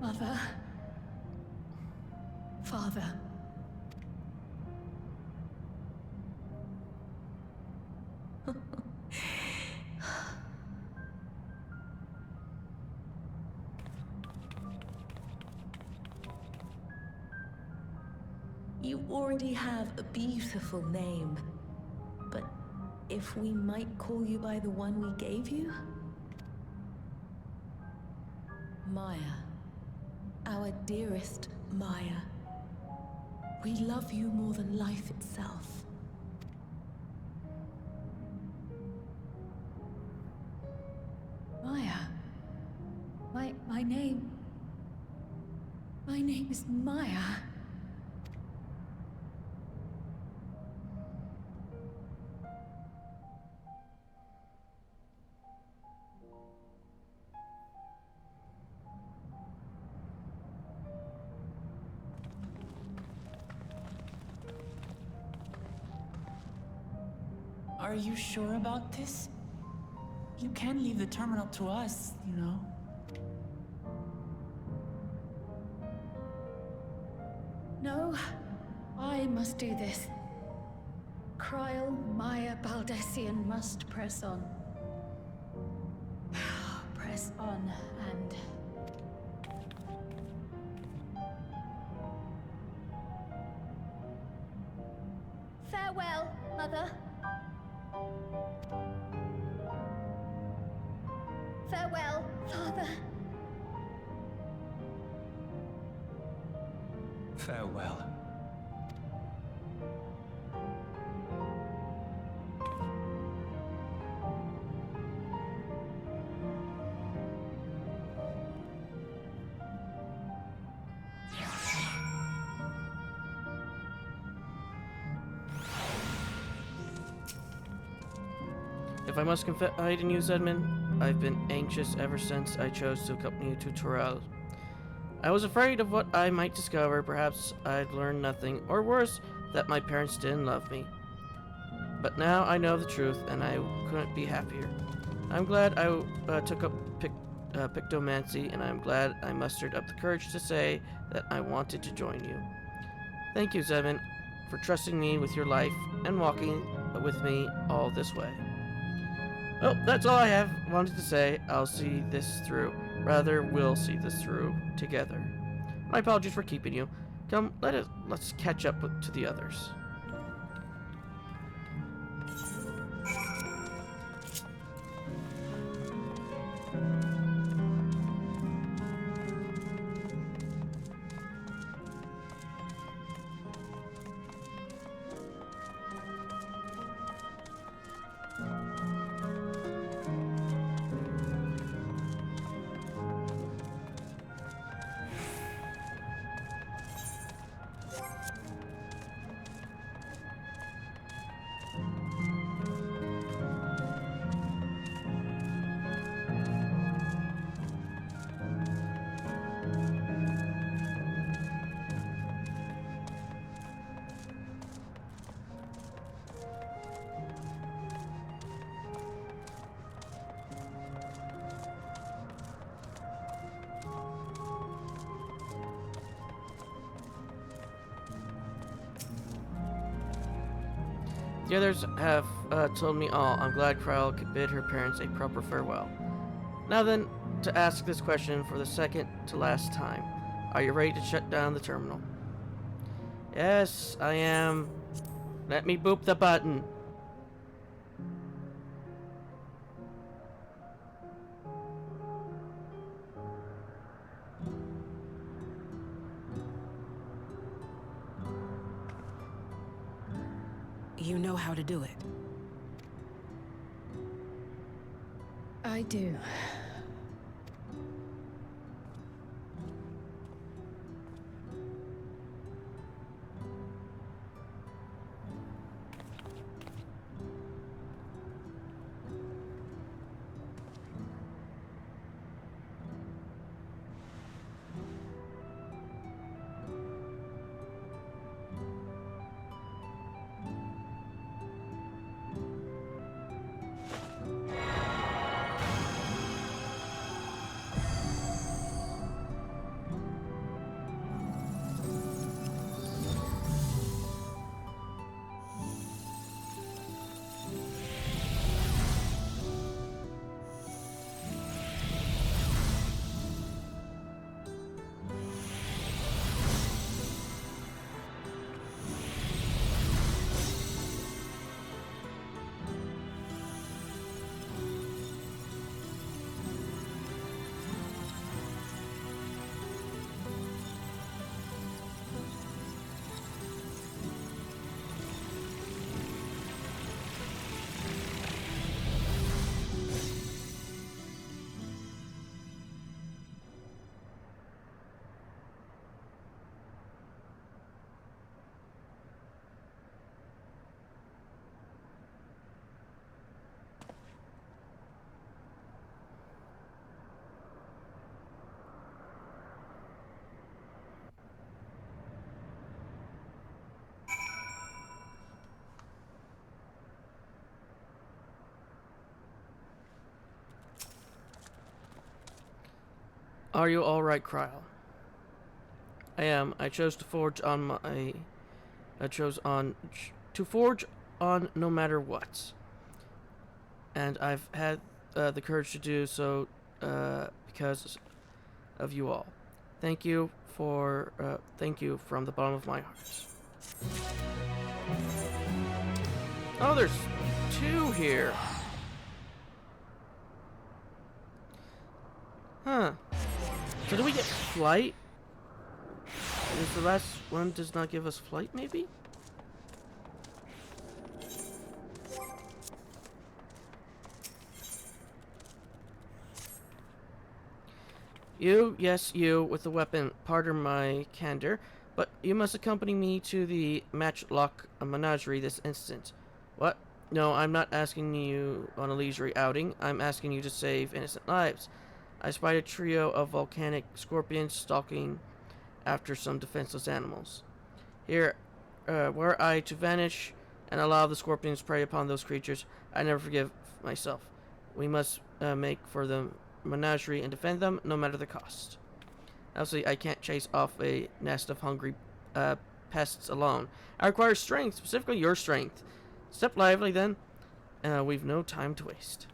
Mother. Father. You already have a beautiful name. But if we might call you by the one we gave you? Maya. Our dearest Maya. We love you more than life itself. Maya. My name is Maya. Are you sure about this? You can leave the terminal to us, you know. No, I must do this. Kryl, Maya, Baldessian must press on. Press on and... Farewell, Mother. Farewell, Father. Farewell. If I must confide in you, Zedman, I've been anxious ever since I chose to accompany you to Torel. I was afraid of what I might discover. Perhaps I'd learn nothing, or worse, that my parents didn't love me. But now I know the truth, and I couldn't be happier. I'm glad I took up pictomancy, and I'm glad I mustered up the courage to say that I wanted to join you. Thank you, Zedman, for trusting me with your life and walking with me all this way. Well, that's all I have wanted to say. I'll see this through. Rather, we'll see this through together. My apologies for keeping you. Come, let's catch up to the others. The others have told me all. I'm glad Kryl could bid her parents a proper farewell. Now then, to ask this question for the second to last time. Are you ready to shut down the terminal? Yes, I am. Let me boop the button. You know how to do it. I do. Are you alright, Kryl? I am. I chose to forge on my... I chose on... to forge on no matter what. And I've had the courage to do so because of you all. Thank you for... thank you from the bottom of my heart. Oh, there's 2 here. Huh. So do we get flight? Is the last one does not give us flight, maybe? You, yes, you, with the weapon, pardon my candor, but you must accompany me to the Matchlock Menagerie this instant. What? No, I'm not asking you on a leisurely outing. I'm asking you to save innocent lives. I spied a trio of volcanic scorpions stalking after some defenseless animals. Here, were I to vanish and allow the scorpions prey upon those creatures, I never forgive myself. We must make for the menagerie and defend them, no matter the cost. Obviously, I can't chase off a nest of hungry pests alone. I require strength, specifically your strength. Step lively, then. We've no time to waste.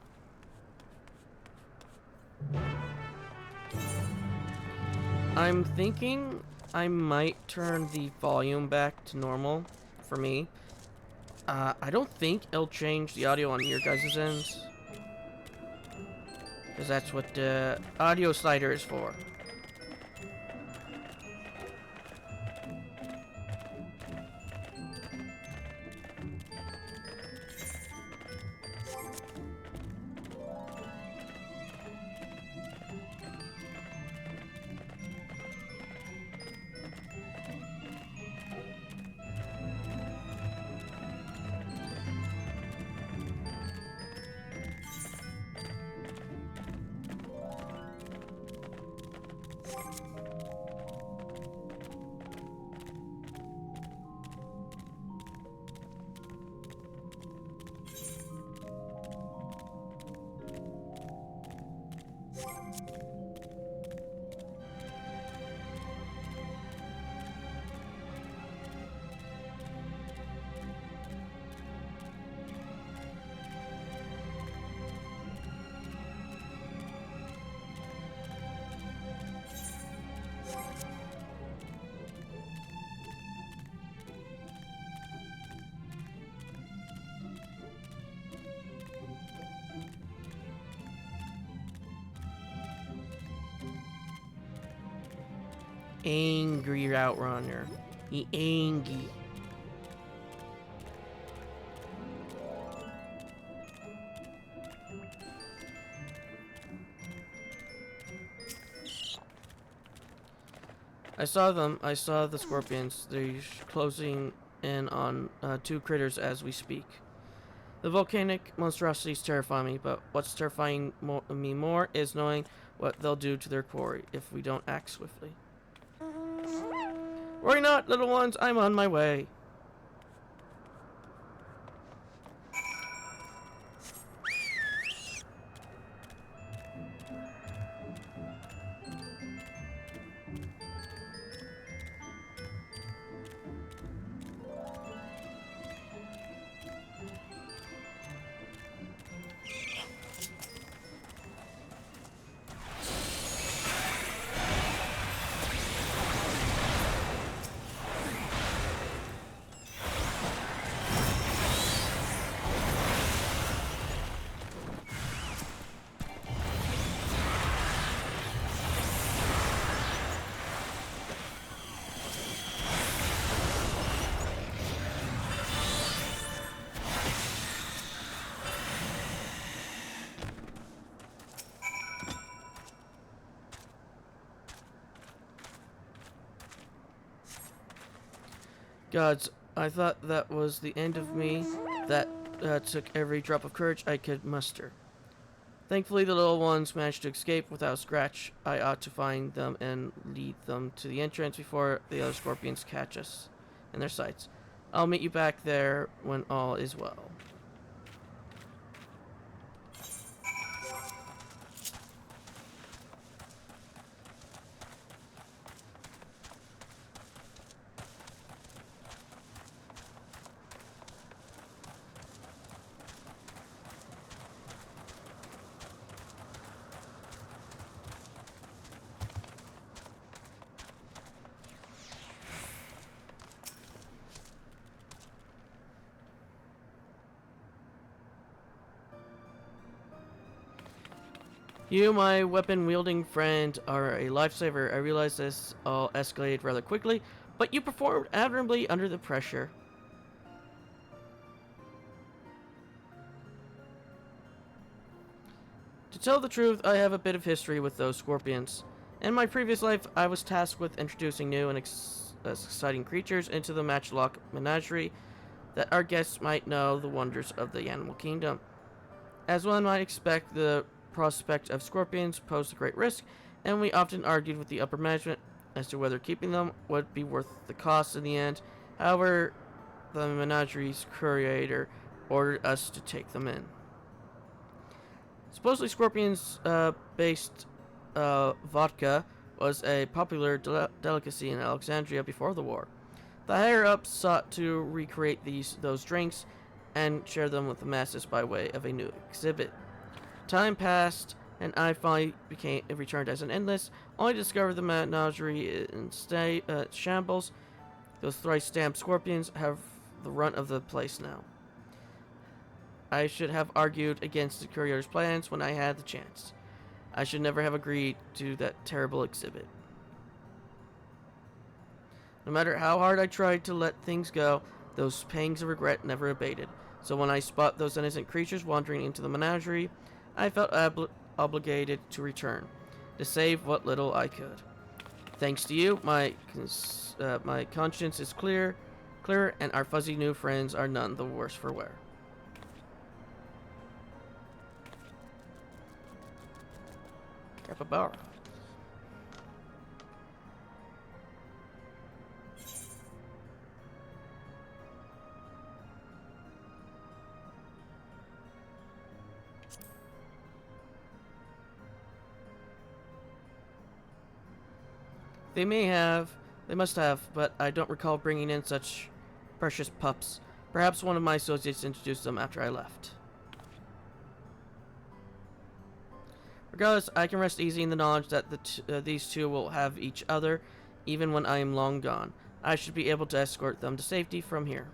I'm thinking I might turn the volume back to normal for me. I don't think it'll change the audio on your guys' ends. Because that's what the audio slider is for. Angry Outrunner. He angry. I saw them. I saw the scorpions. They're closing in on 2 critters as we speak. The volcanic monstrosities terrify me, but what's terrifying me more is knowing what they'll do to their quarry if we don't act swiftly. Worry not, little ones, I'm on my way. Gods, I thought that was the end of me. That took every drop of courage I could muster. Thankfully, the little ones managed to escape without a scratch. I ought to find them and lead them to the entrance before the other scorpions catch us in their sights. I'll meet you back there when all is well. You, my weapon-wielding friend, are a lifesaver. I realize this all escalated rather quickly, but you performed admirably under the pressure. To tell the truth, I have a bit of history with those scorpions. In my previous life, I was tasked with introducing new and exciting creatures into the Matchlock menagerie that our guests might know the wonders of the animal kingdom. As one might expect, the prospect of scorpions posed a great risk, and we often argued with the upper management as to whether keeping them would be worth the cost in the end. However, the menagerie's curator ordered us to take them in. Supposedly scorpions based vodka was a popular delicacy in Alexandria before the war. The higher-ups sought to recreate those drinks and share them with the masses by way of a new exhibit. Time passed, and I finally returned as an endless, only to discover the menagerie in shambles. Those thrice-stamped scorpions have the run of the place now. I should have argued against the curator's plans when I had the chance. I should never have agreed to that terrible exhibit. No matter how hard I tried to let things go, those pangs of regret never abated. So when I spot those innocent creatures wandering into the menagerie, I felt obligated to return, to save what little I could. Thanks to you, my conscience is clear, and our fuzzy new friends are none the worse for wear. Capybara. They must have, but I don't recall bringing in such precious pups. Perhaps one of my associates introduced them after I left. Regardless, I can rest easy in the knowledge that these two will have each other, even when I am long gone. I should be able to escort them to safety from here.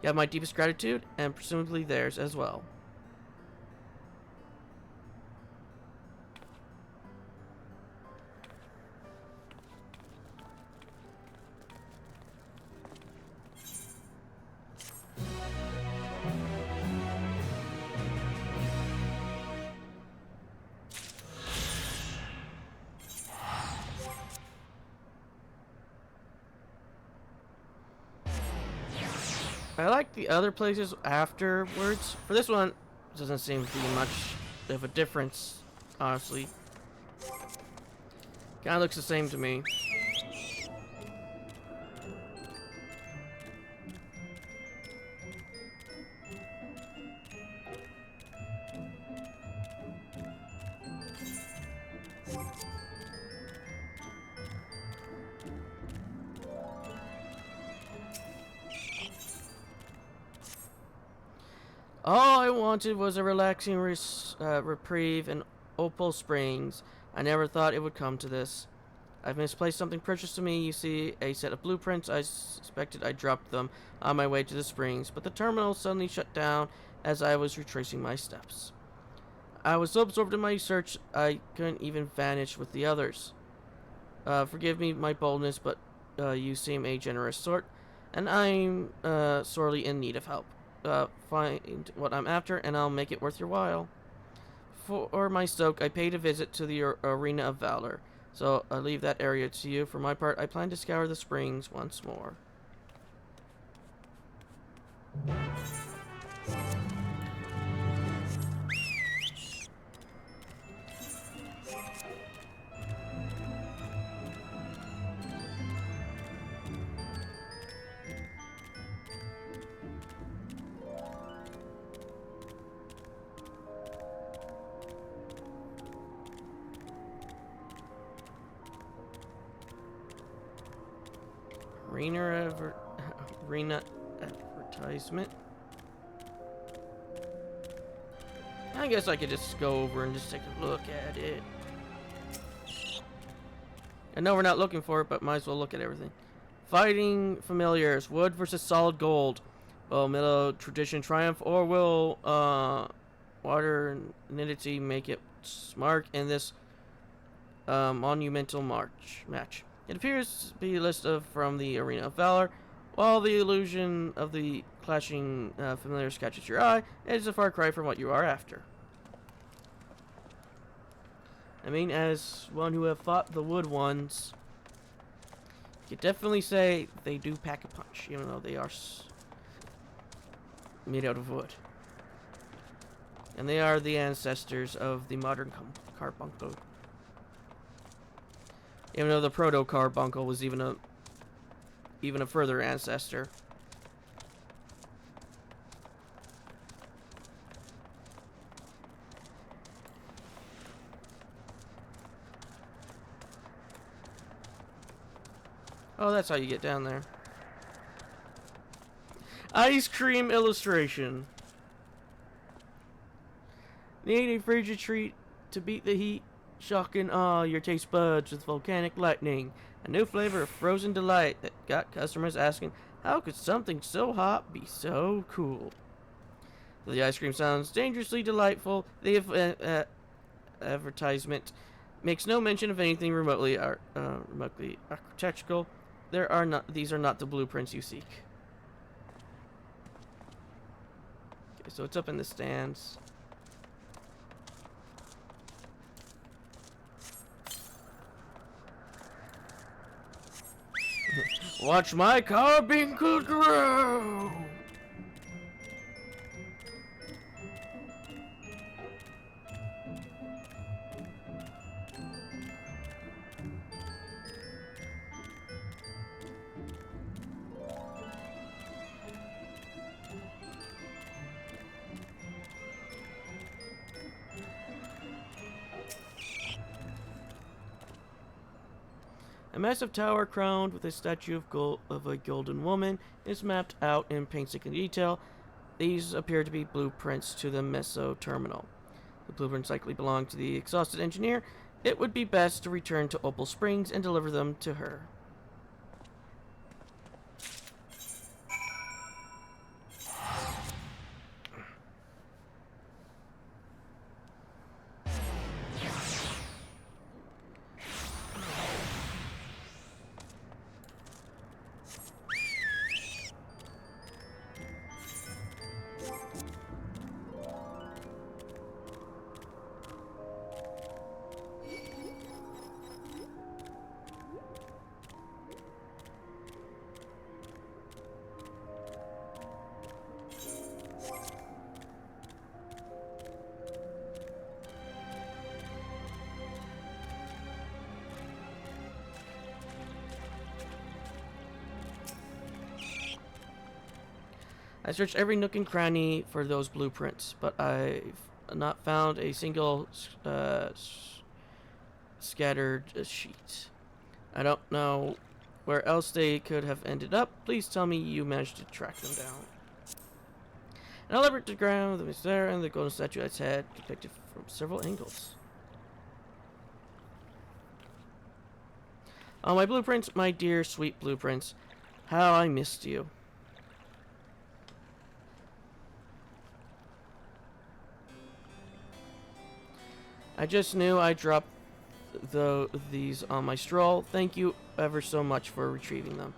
You have my deepest gratitude, and presumably theirs as well. I like the other places afterwards. For this one, it doesn't seem to be much of a difference, honestly. Kinda looks the same to me. All I wanted was a relaxing reprieve in Opal Springs. I never thought it would come to this. I've misplaced something precious to me. You see, a set of blueprints. I suspected I dropped them on my way to the springs, but the terminal suddenly shut down as I was retracing my steps. I was so absorbed in my search, I couldn't even vanish with the others. Forgive me my boldness, but you seem a generous sort, and I'm sorely in need of help. Find what I'm after, and I'll make it worth your while. For my stoke, I paid a visit to the Arena of Valor, so I'll leave that area to you. For my part, I plan to scour the springs once more. Arena advertisement. I guess I could just go over and just take a look at it. I know we're not looking for it, but might as well look at everything. Fighting familiars, wood versus solid gold. Will middle tradition triumph, or will modernity make it mark in this monumental match? It appears to be a list from the Arena of Valor. While the illusion of the clashing familiars catches your eye, it is a far cry from what you are after. I mean, as one who have fought the wood ones, you could definitely say they do pack a punch, even though they are made out of wood. And they are the ancestors of the modern carbuncle. Even though the proto-carbuncle was even a further ancestor. Oh, that's how you get down there. Ice cream illustration. Need a frigid treat to beat the heat. Shocking your taste buds with volcanic lightning. A new flavor of frozen delight that got customers asking, how could something so hot be so cool? The ice cream sounds dangerously delightful. The advertisement makes no mention of anything remotely architectural. These are not the blueprints you seek. Okay, so it's up in the stands. Watch my carbuncle grow! A massive tower crowned with a statue of a golden woman is mapped out in painstaking detail. These appear to be blueprints to the Meso terminal. The blueprints likely belong to the exhausted engineer. It would be best to return to Opal Springs and deliver them to her. I searched every nook and cranny for those blueprints, but I've not found a single scattered sheet. I don't know where else they could have ended up. Please tell me you managed to track them down. An elaborate diagram of the there and the golden statue at its head, depicted from several angles. Oh, my blueprints, my dear sweet blueprints. How I missed you. I just knew I dropped these on my stroll. Thank you ever so much for retrieving them.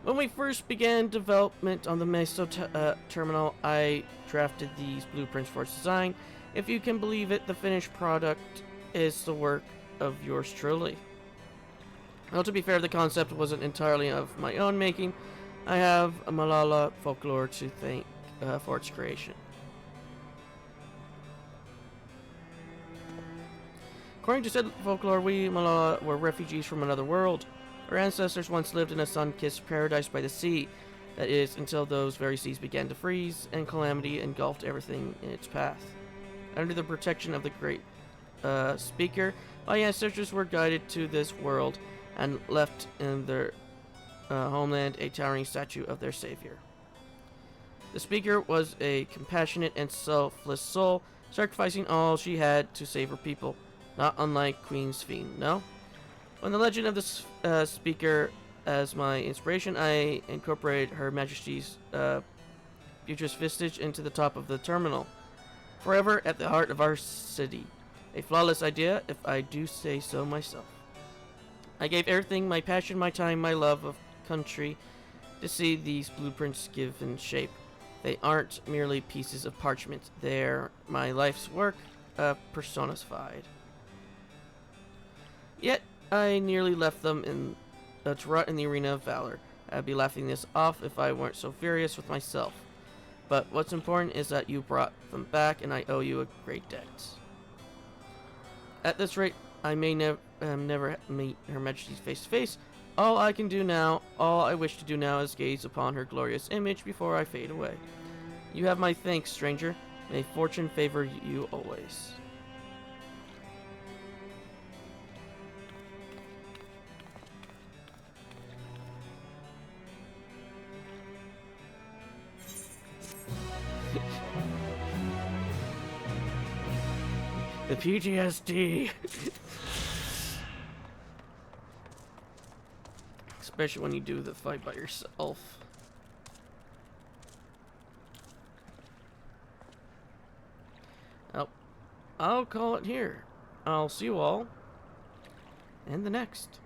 When we first began development on the Meso terminal, I drafted these blueprints for its design. If you can believe it, the finished product is the work of yours truly. Well, to be fair, the concept wasn't entirely of my own making. I have a Malala folklore to thank for its creation. According to said folklore, we Malala were refugees from another world. Our ancestors once lived in a sun-kissed paradise by the sea. That is, until those very seas began to freeze, and calamity engulfed everything in its path. Under the protection of the great speaker, my ancestors were guided to this world and left in their homeland a towering statue of their savior. The speaker was a compassionate and selfless soul, sacrificing all she had to save her people, not unlike Queen Sphene, no? When the legend of the speaker as my inspiration, I incorporated Her Majesty's Beatrice Vistage into the top of the terminal, forever at the heart of our city. A flawless idea, if I do say so myself. I gave everything, my passion, my time, my love of country, to see these blueprints given shape. They aren't merely pieces of parchment, they're my life's work, personified. Yet, I nearly left them to rot in the arena of valor. I'd be laughing this off if I weren't so furious with myself. But what's important is that you brought them back, and I owe you a great debt. At this rate, I may never meet Her Majesty face to face. All I wish to do now is gaze upon her glorious image before I fade away. You have my thanks, stranger. May fortune favor you always. The PTSD. Especially when you do the fight by yourself. Oh, I'll call it here. I'll see you all in the next.